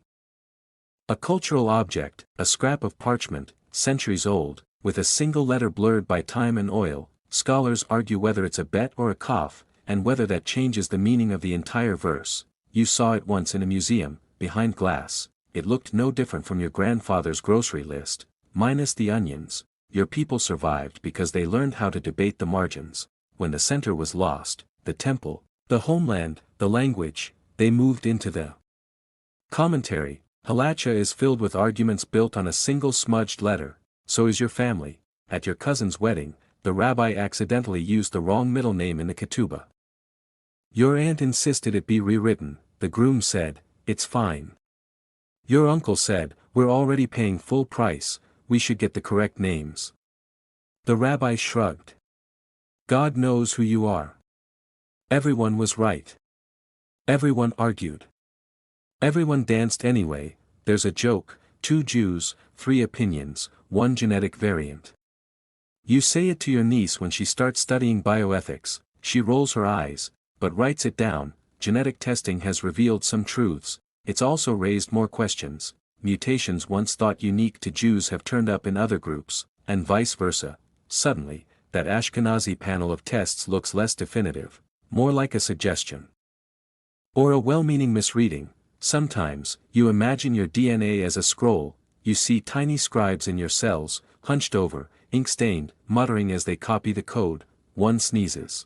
A cultural object, a scrap of parchment, centuries old, with a single letter blurred by time and oil. Scholars argue whether it's a bet or a cough, and whether that changes the meaning of the entire verse. You saw it once in a museum, behind glass. It looked no different from your grandfather's grocery list, minus the onions. Your people survived because they learned how to debate the margins. When the center was lost, the temple, the homeland, the language, they moved into the commentary. Halacha is filled with arguments built on a single smudged letter. So is your family. At your cousin's wedding, the rabbi accidentally used the wrong middle name in the ketubah. Your aunt insisted it be rewritten. The groom said, it's fine. Your uncle said, we're already paying full price, we should get the correct names. The rabbi shrugged. God knows who you are. Everyone was right. Everyone argued. Everyone danced anyway. There's a joke, 2 Jews, 3 opinions, 1 genetic variant. You say it to your niece when she starts studying bioethics. She rolls her eyes, but writes it down. Genetic testing has revealed some truths. It's also raised more questions. Mutations once thought unique to Jews have turned up in other groups, and vice versa. Suddenly, that Ashkenazi panel of tests looks less definitive, more like a suggestion. Or a well-meaning misreading. Sometimes, you imagine your DNA as a scroll. You see tiny scribes in your cells, hunched over, ink-stained, muttering as they copy the code. One sneezes.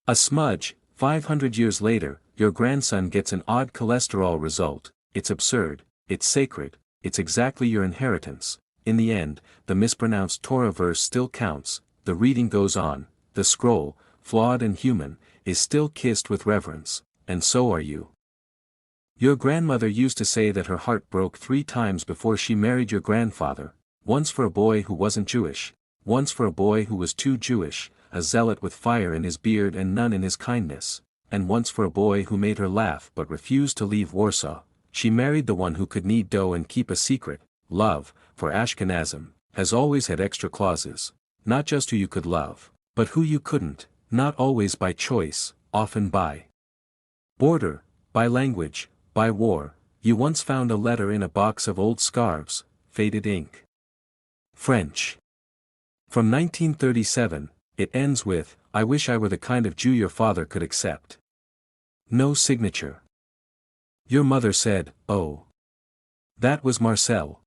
A smudge. 500 years later, your grandson gets an odd cholesterol result. It's absurd, it's sacred, it's exactly your inheritance. In the end, the mispronounced Torah verse still counts. The reading goes on. The scroll, flawed and human, is still kissed with reverence, and so are you. Your grandmother used to say that her heart broke 3 times before she married your grandfather, once for a boy who wasn't Jewish, once for a boy who was too Jewish, a zealot with fire in his beard and none in his kindness, and once for a boy who made her laugh but refused to leave Warsaw. She married the one who could knead dough and keep a secret. Love, for Ashkenazim, has always had extra clauses. Not just who you could love, but who you couldn't, not always by choice, often by border, by language, by war. You once found a letter in a box of old scarves, faded ink. French. From 1937, it ends with, I wish I were the kind of Jew your father could accept. No signature. Your mother said, oh. That was Marcel.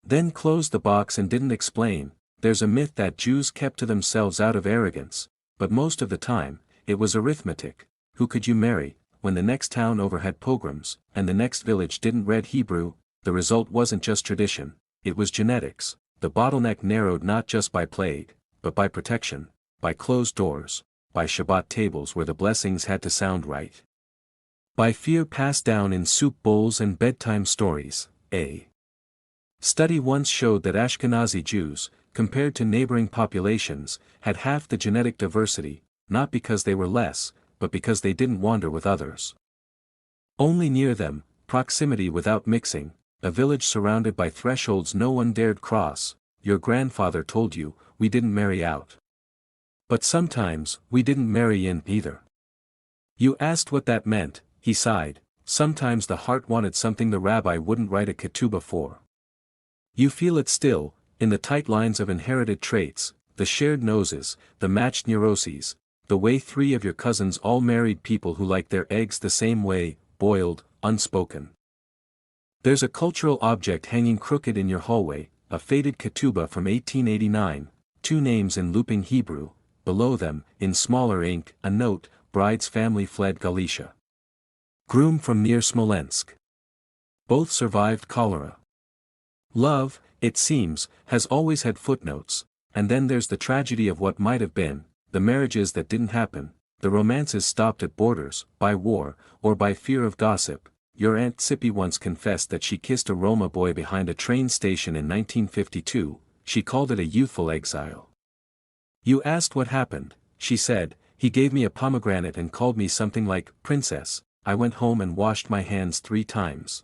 Then closed the box and didn't explain. There's a myth that Jews kept to themselves out of arrogance, but most of the time, it was arithmetic. Who could you marry, when the next town over had pogroms, and the next village didn't read Hebrew? The result wasn't just tradition, it was genetics. The bottleneck narrowed not just by plague, but by protection, by closed doors, by Shabbat tables where the blessings had to sound right. By fear passed down in soup bowls and bedtime stories. A study once showed that Ashkenazi Jews, compared to neighboring populations, had half the genetic diversity, not because they were less, but because they didn't wander with others. Only near them, proximity without mixing, a village surrounded by thresholds no one dared cross. Your grandfather told you, we didn't marry out. But sometimes, we didn't marry in either. You asked what that meant, he sighed. Sometimes the heart wanted something the rabbi wouldn't write a ketubah for. You feel it still, in the tight lines of inherited traits, the shared noses, the matched neuroses, the way 3 of your cousins all married people who like their eggs the same way, boiled, unspoken. There's a cultural object hanging crooked in your hallway, a faded ketubah from 1889, 2 names in looping Hebrew, below them, in smaller ink, a note, bride's family fled Galicia. Groom from near Smolensk. Both survived cholera. Love, it seems, has always had footnotes, and then there's the tragedy of what might have been, the marriages that didn't happen, the romances stopped at borders, by war, or by fear of gossip. Your Aunt Sippy once confessed that she kissed a Roma boy behind a train station in 1952, she called it a youthful exile. You asked what happened, she said, he gave me a pomegranate and called me something like, princess. I went home and washed my hands 3 times.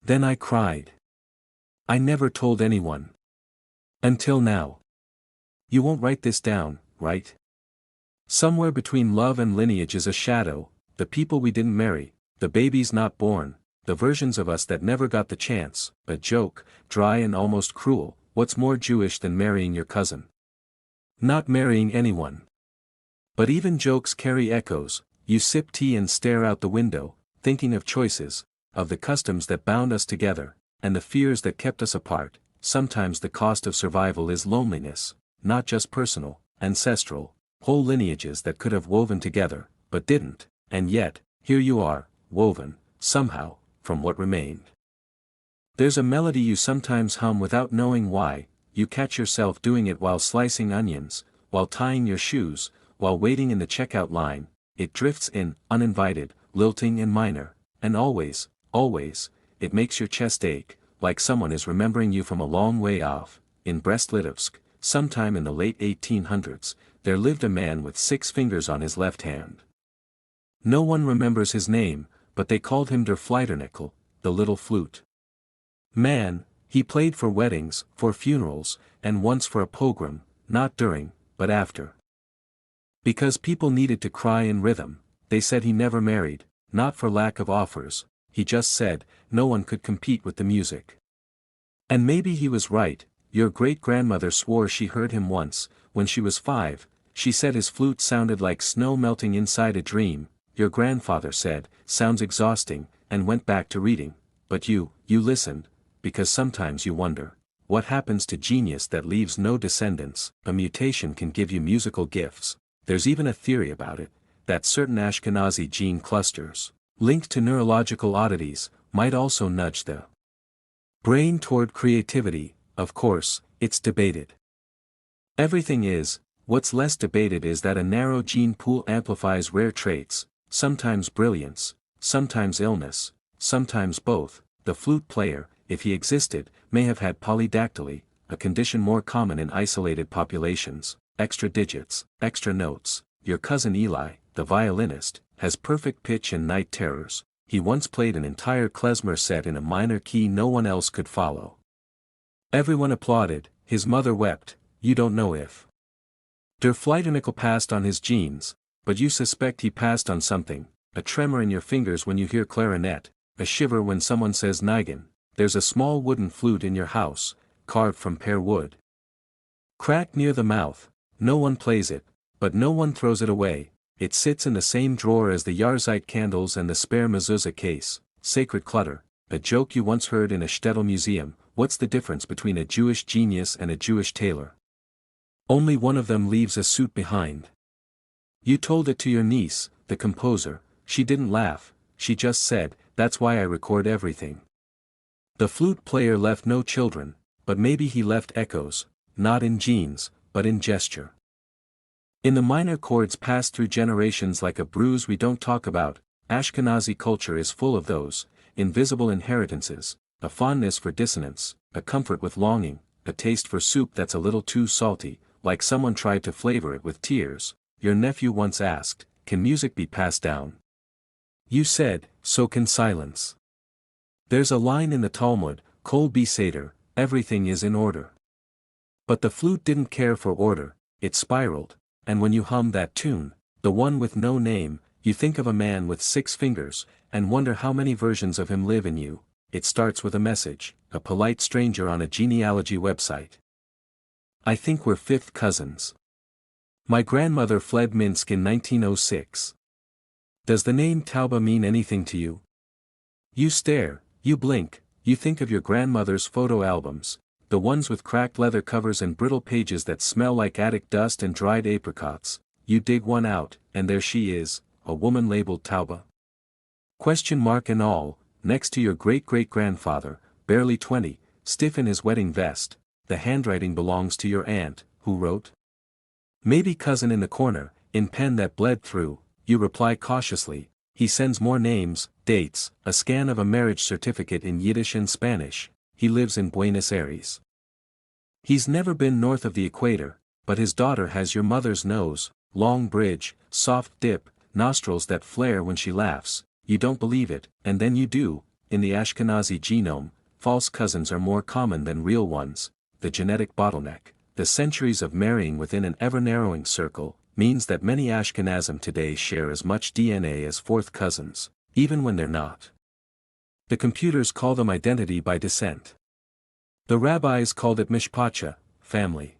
Then I cried. I never told anyone. Until now. You won't write this down, right? Somewhere between love and lineage is a shadow, the people we didn't marry, the babies not born, the versions of us that never got the chance, a joke, dry and almost cruel. What's more Jewish than marrying your cousin? Not marrying anyone. But even jokes carry echoes. You sip tea and stare out the window, thinking of choices, of the customs that bound us together, and the fears that kept us apart. Sometimes the cost of survival is loneliness, not just personal, ancestral, whole lineages that could have woven together, but didn't, and yet, here you are, woven, somehow, from what remained. There's a melody you sometimes hum without knowing why. You catch yourself doing it while slicing onions, while tying your shoes, while waiting in the checkout line. It drifts in, uninvited, lilting and minor, and always, it makes your chest ache, like someone is remembering you from a long way off. In Brest-Litovsk, sometime in the late 1800s, there lived a man with 6 fingers on his left hand. No one remembers his name, but they called him der Flyternickel, the little flute. Man, he played for weddings, for funerals, and once for a pogrom, not during, but after. Because people needed to cry in rhythm, they said he never married, not for lack of offers, he just said, no one could compete with the music. And maybe he was right. Your great-grandmother swore she heard him once, when she was 5, she said his flute sounded like snow melting inside a dream. Your grandfather said, sounds exhausting, and went back to reading. But you listened, because sometimes you wonder, what happens to genius that leaves no descendants? A mutation can give you musical gifts. There's even a theory about it, that certain Ashkenazi gene clusters, linked to neurological oddities, might also nudge the brain toward creativity. Of course, it's debated. Everything is. What's less debated is that a narrow gene pool amplifies rare traits, sometimes brilliance, sometimes illness, sometimes both. The flute player, if he existed, may have had polydactyly, a condition more common in isolated populations. Extra digits, extra notes. Your cousin Eli, the violinist, has perfect pitch and night terrors. He once played an entire klezmer set in a minor key no one else could follow. Everyone applauded, his mother wept. You don't know if der Flyternickel passed on his genes, but you suspect he passed on something, a tremor in your fingers when you hear clarinet, a shiver when someone says nigan. There's a small wooden flute in your house, carved from pear wood. Cracked near the mouth. No one plays it, But no one throws it away. It sits in the same drawer as the Yarzite candles and the spare mezuzah case. Sacred clutter, a joke you once heard in a Shtetl museum. What's the difference between a Jewish genius and a Jewish tailor? Only one of them leaves a suit behind. You told it to your niece, the composer. She didn't laugh, she just said, "That's why I record everything." The flute player left no children, but maybe he left echoes, not in genes, but in gesture. In the minor chords passed through generations like a bruise we don't talk about, Ashkenazi culture is full of those invisible inheritances, a fondness for dissonance, a comfort with longing, a taste for soup that's a little too salty, like someone tried to flavor it with tears. Your nephew once asked, "Can music be passed down?" You said, "So can silence." There's a line in the Talmud, Kol bi seder, everything is in order. But the flute didn't care for order, it spiraled, and when you hum that tune, the one with no name, you think of a man with 6 fingers, and wonder how many versions of him live in you. It starts with a message, a polite stranger on a genealogy website. "I think we're 5th cousins. My grandmother fled Minsk in 1906. Does the name Tauba mean anything to you?" You stare, you blink, you think of your grandmother's photo albums, the ones with cracked leather covers and brittle pages that smell like attic dust and dried apricots. You dig one out, and there she is, a woman labeled Tauba. Question mark and all, next to your great-great-grandfather, barely 20, stiff in his wedding vest. The handwriting belongs to your aunt, who wrote. Maybe cousin in the corner, in pen that bled through. You reply cautiously. He sends more names, dates, a scan of a marriage certificate in Yiddish and Spanish. He lives in Buenos Aires. He's never been north of the equator, but his daughter has your mother's nose, long bridge, soft dip, nostrils that flare when she laughs. You don't believe it, and then you do. In the Ashkenazi genome, false cousins are more common than real ones. The genetic bottleneck, the centuries of marrying within an ever-narrowing circle, means that many Ashkenazim today share as much DNA as 4th cousins, even when they're not. The computers call them identity by descent. The rabbis called it mishpacha, family.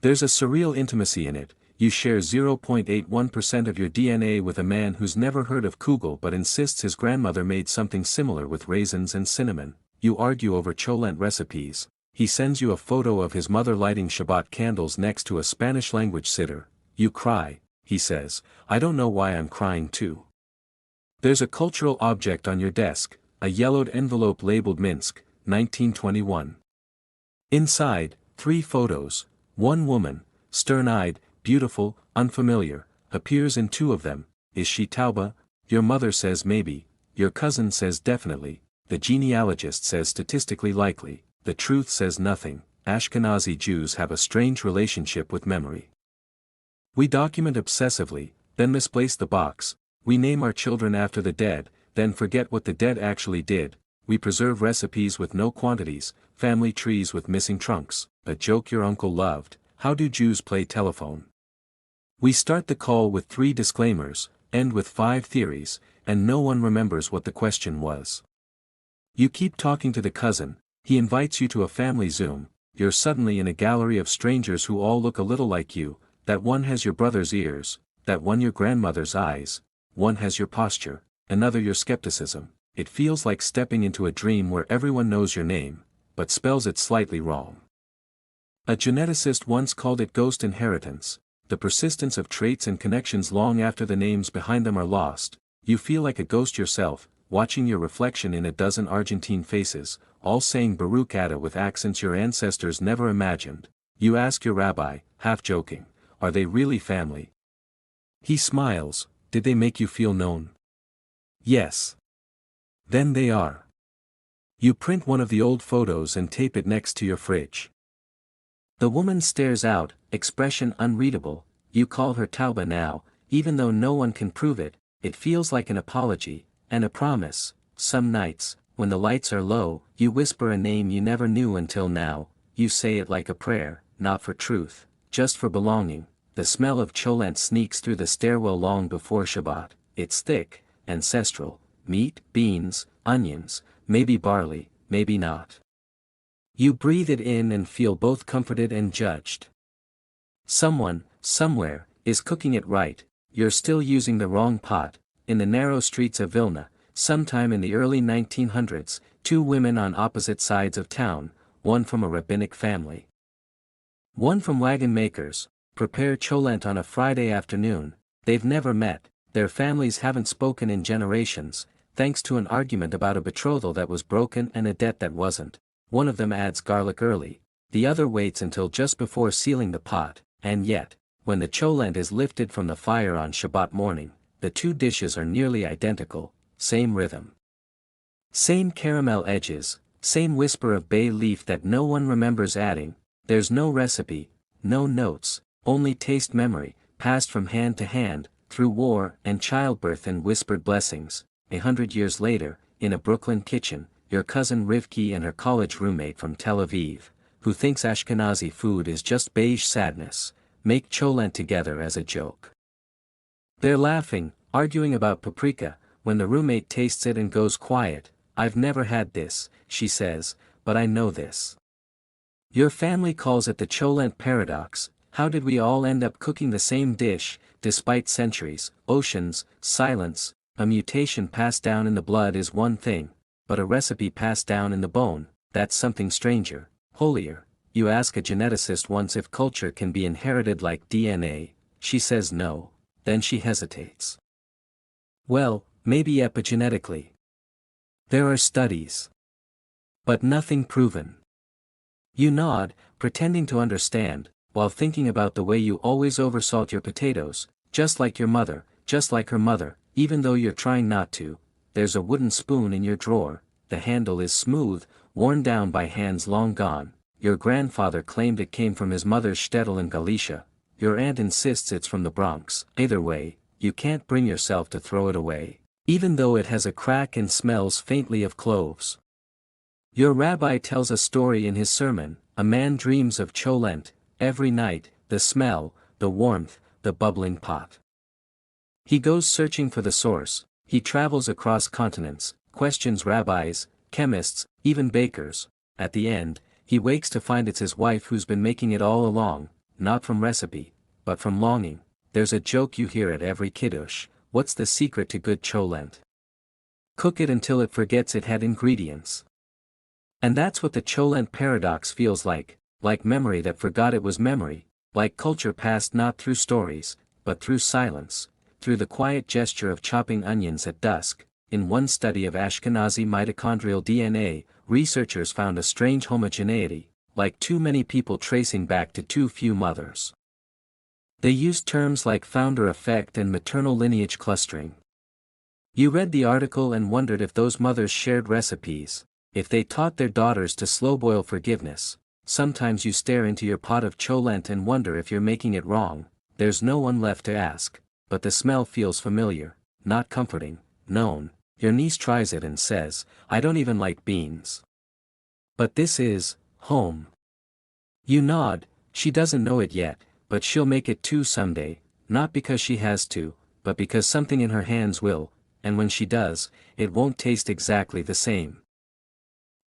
There's a surreal intimacy in it. You share 0.81% of your DNA with a man who's never heard of kugel but insists his grandmother made something similar with raisins and cinnamon. You argue over cholent recipes. He sends you a photo of his mother lighting Shabbat candles next to a Spanish-language sitter. You cry, he says, "I don't know why I'm crying too." There's a cultural object on your desk, a yellowed envelope labeled Minsk, 1921. Inside, 3 photos. One woman, stern-eyed, beautiful, unfamiliar, appears in 2 of them. Is she Tauba? Your mother says maybe, your cousin says definitely, the genealogist says statistically likely, the truth says nothing. Ashkenazi Jews have a strange relationship with memory. We document obsessively, then misplace the box. We name our children after the dead, then forget what the dead actually did. We preserve recipes with no quantities, family trees with missing trunks, a joke your uncle loved. How do Jews play telephone? We start the call with 3 disclaimers, end with 5 theories, and no one remembers what the question was. You keep talking to the cousin, he invites you to a family Zoom. You're suddenly in a gallery of strangers who all look a little like you. That one has your brother's ears, that one your grandmother's eyes, one has your posture, another your skepticism. It feels like stepping into a dream where everyone knows your name, but spells it slightly wrong. A geneticist once called it ghost inheritance, the persistence of traits and connections long after the names behind them are lost. You feel like a ghost yourself, watching your reflection in a dozen Argentine faces, all saying Baruch Atah with accents your ancestors never imagined. You ask your rabbi, half joking, "Are they really family?" He smiles, "Did they make you feel known?" "Yes." "Then they are." You print one of the old photos and tape it next to your fridge. The woman stares out, expression unreadable. You call her Tauba now, even though no one can prove it. It feels like an apology, and a promise. Some nights, when the lights are low, you whisper a name you never knew until now. You say it like a prayer, not for truth, just for belonging. The smell of cholent sneaks through the stairwell long before Shabbat. It's thick, ancestral, meat, beans, onions, maybe barley, maybe not. You breathe it in and feel both comforted and judged. Someone, somewhere, is cooking it right, you're still using the wrong pot. In the narrow streets of Vilna, sometime in the early 1900s, two women on opposite sides of town, one from a rabbinic family, one from wagon makers, prepare cholent on a Friday afternoon. They've never met, their families haven't spoken in generations, thanks to an argument about a betrothal that was broken and a debt that wasn't. One of them adds garlic early, the other waits until just before sealing the pot, and yet, when the cholent is lifted from the fire on Shabbat morning, the two dishes are nearly identical, same rhythm, same caramel edges, same whisper of bay leaf that no one remembers adding. There's no recipe, no notes, only taste memory, passed from hand to hand, through war and childbirth and whispered blessings. 100 years later, in a Brooklyn kitchen, your cousin Rivki and her college roommate from Tel Aviv, who thinks Ashkenazi food is just beige sadness, make cholent together as a joke. They're laughing, arguing about paprika, when the roommate tastes it and goes quiet. I've never had this, she says, but I know this. Your family calls it the cholent paradox. How did we all end up cooking the same dish, despite centuries, oceans, silence? A mutation passed down in the blood is one thing, but a recipe passed down in the bone, that's something stranger, holier. You ask a geneticist once if culture can be inherited like DNA, she says no, then she hesitates. Well, maybe epigenetically. There are studies, but nothing proven. You nod, pretending to understand, while thinking about the way you always oversalt your potatoes, just like your mother, just like her mother, even though you're trying not to. There's a wooden spoon in your drawer, the handle is smooth, worn down by hands long gone. Your grandfather claimed it came from his mother's shtetl in Galicia, your aunt insists it's from the Bronx. Either way, you can't bring yourself to throw it away, even though it has a crack and smells faintly of cloves. Your rabbi tells a story in his sermon. A man dreams of cholent, every night, the smell, the warmth, the bubbling pot. He goes searching for the source, he travels across continents, questions rabbis, chemists, even bakers. At the end, he wakes to find it's his wife who's been making it all along, not from recipe, but from longing. There's a joke you hear at every kiddush. What's the secret to good cholent? Cook it until it forgets it had ingredients. And that's what the cholent paradox feels like memory that forgot it was memory, like culture passed not through stories, but through silence, through the quiet gesture of chopping onions at dusk. In one study of Ashkenazi mitochondrial DNA, researchers found a strange homogeneity, like too many people tracing back to too few mothers. They used terms like founder effect and maternal lineage clustering. You read the article and wondered if those mothers shared recipes, if they taught their daughters to slow boil forgiveness. Sometimes you stare into your pot of cholent and wonder if you're making it wrong. There's no one left to ask, but the smell feels familiar, not comforting, known. Your niece tries it and says, I don't even like beans. But this is home. You nod. She doesn't know it yet, but she'll make it too someday, not because she has to, but because something in her hands will, and when she does, it won't taste exactly the same.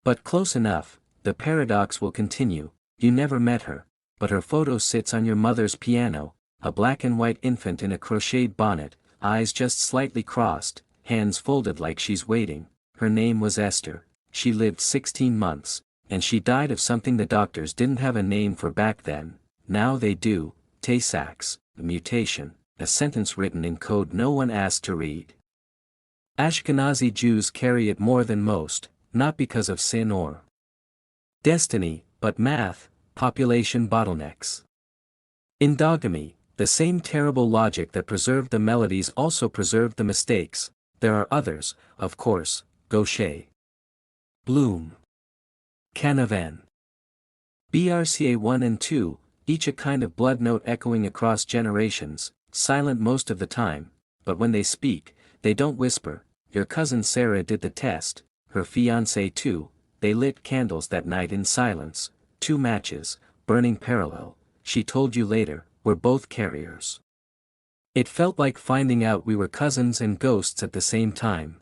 But close enough. The paradox will continue. You never met her, but her photo sits on your mother's piano, a black and white infant in a crocheted bonnet, eyes just slightly crossed, hands folded like she's waiting. Her name was Esther. She lived 16 months, and she died of something the doctors didn't have a name for back then. Now they do. Tay-Sachs, a mutation, a sentence written in code no one asked to read. Ashkenazi Jews carry it more than most, not because of sin or destiny, but math, population bottlenecks. Endogamy, the same terrible logic that preserved the melodies also preserved the mistakes. There are others, of course, Gaucher, Bloom, Canavan, BRCA 1 and 2, each a kind of blood note echoing across generations, silent most of the time, but when they speak, they don't whisper. Your cousin Sarah did the test, her fiancé too. They lit candles that night in silence, 2 matches, burning parallel. She told you later, we're both carriers. It felt like finding out we were cousins and ghosts at the same time.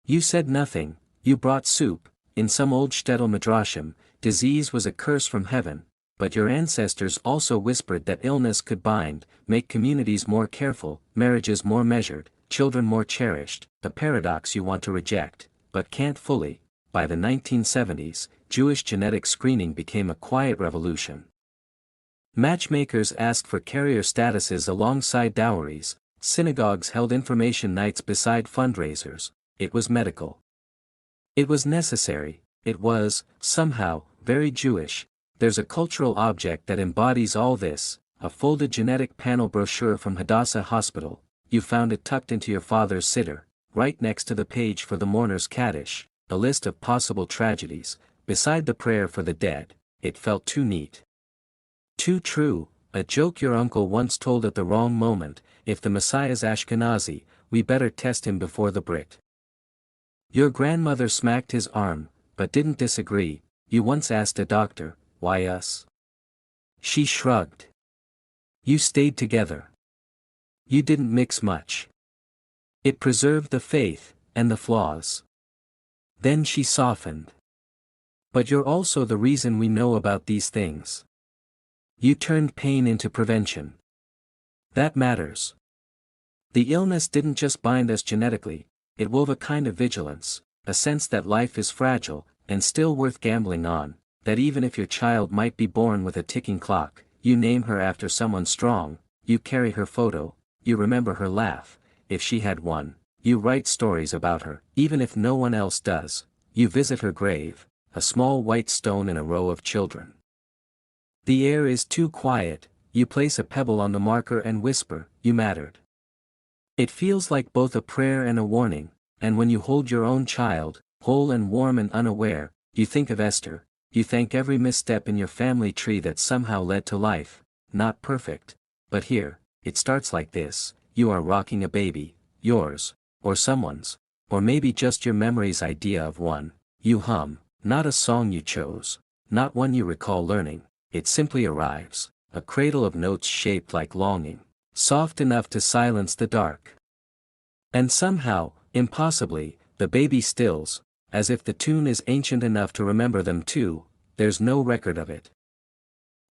You said nothing, you brought soup. In some old shtetl midrashim, disease was a curse from heaven, but your ancestors also whispered that illness could bind, make communities more careful, marriages more measured, children more cherished, a paradox you want to reject, but can't fully. By the 1970s, Jewish genetic screening became a quiet revolution. Matchmakers asked for carrier statuses alongside dowries, synagogues held information nights beside fundraisers. It was medical. It was necessary. It was, somehow, very Jewish. There's a cultural object that embodies all this, a folded genetic panel brochure from Hadassah Hospital. You found it tucked into your father's siddur, right next to the page for the mourner's Kaddish, a list of possible tragedies, beside the prayer for the dead. It felt too neat. Too true, a joke your uncle once told at the wrong moment: if the Messiah's Ashkenazi, we better test him before the Brit. Your grandmother smacked his arm, but didn't disagree. You once asked a doctor, why us? She shrugged. You stayed together. You didn't mix much. It preserved the faith, and the flaws. Then she softened. But you're also the reason we know about these things. You turned pain into prevention. That matters. The illness didn't just bind us genetically, it wove a kind of vigilance, a sense that life is fragile, and still worth gambling on, that even if your child might be born with a ticking clock, you name her after someone strong, you carry her photo, you remember her laugh, if she had one, you write stories about her, even if no one else does, you visit her grave, a small white stone in a row of children. The air is too quiet, you place a pebble on the marker and whisper, you mattered. It feels like both a prayer and a warning, and when you hold your own child, whole and warm and unaware, you think of Esther, you thank every misstep in your family tree that somehow led to life, not perfect, but here, it starts like this: you are rocking a baby, yours, or someone's, or maybe just your memory's idea of one. You hum, not a song you chose, not one you recall learning, it simply arrives, a cradle of notes shaped like longing, soft enough to silence the dark. And somehow, impossibly, the baby stills, as if the tune is ancient enough to remember them too. There's no record of it.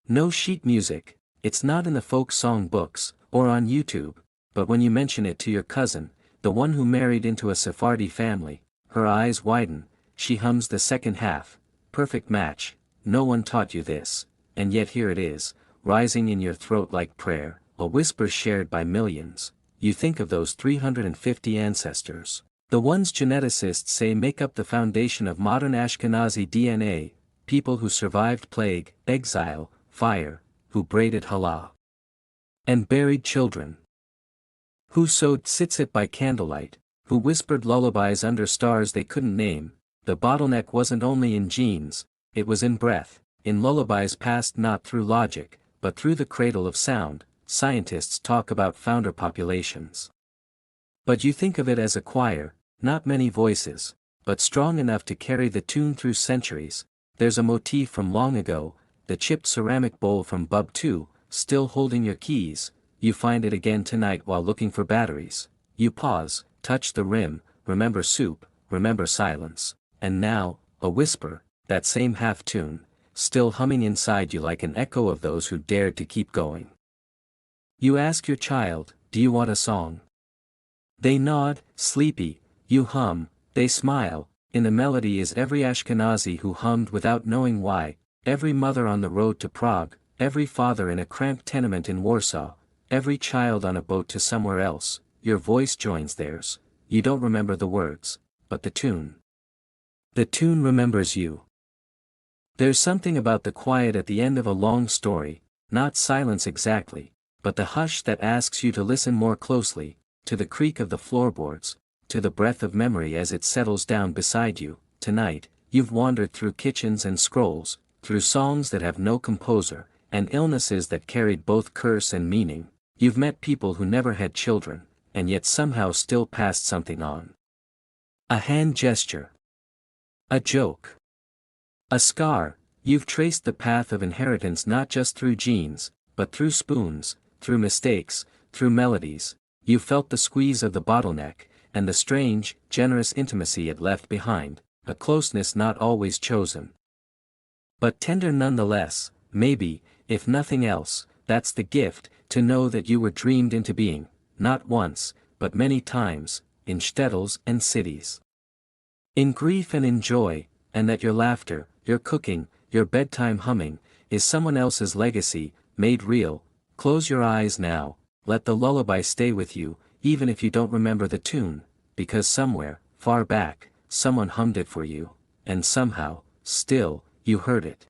No sheet music, it's not in the folk song books, or on YouTube, but when you mention it to your cousin, the one who married into a Sephardi family, her eyes widen, she hums the second half, perfect match. No one taught you this, and yet here it is, rising in your throat like prayer, a whisper shared by millions. You think of those 350 ancestors, the ones geneticists say make up the foundation of modern Ashkenazi DNA, people who survived plague, exile, fire, who braided halal and buried children, who sewed tzitzit by candlelight, who whispered lullabies under stars they couldn't name. The bottleneck wasn't only in genes, it was in breath, in lullabies passed not through logic, but through the cradle of sound. Scientists talk about founder populations. But you think of it as a choir, not many voices, but strong enough to carry the tune through centuries. There's a motif from long ago, the chipped ceramic bowl from Bub 2, still holding your keys. You find it again tonight while looking for batteries. You pause, touch the rim, remember soup, remember silence, and now, a whisper, that same half-tune, still humming inside you like an echo of those who dared to keep going. You ask your child, do you want a song? They nod, sleepy. You hum, they smile. In the melody is every Ashkenazi who hummed without knowing why, every mother on the road to Prague, every father in a cramped tenement in Warsaw, every child on a boat to somewhere else. Your voice joins theirs. You don't remember the words, but the tune. The tune remembers you. There's something about the quiet at the end of a long story, not silence exactly, but the hush that asks you to listen more closely, to the creak of the floorboards, to the breath of memory as it settles down beside you. Tonight, you've wandered through kitchens and scrolls, through songs that have no composer, and illnesses that carried both curse and meaning. You've met people who never had children, and yet somehow still passed something on. A hand gesture. A joke. A scar. You've traced the path of inheritance not just through genes, but through spoons, through mistakes, through melodies. You felt the squeeze of the bottleneck, and the strange, generous intimacy it left behind, a closeness not always chosen, but tender nonetheless. Maybe, if nothing else, that's the gift, to know that you were dreamed into being, not once, but many times, in shtetls and cities. In grief and in joy, and that your laughter, your cooking, your bedtime humming, is someone else's legacy, made real. Close your eyes now, let the lullaby stay with you, even if you don't remember the tune, because somewhere, far back, someone hummed it for you, and somehow, still, you heard it.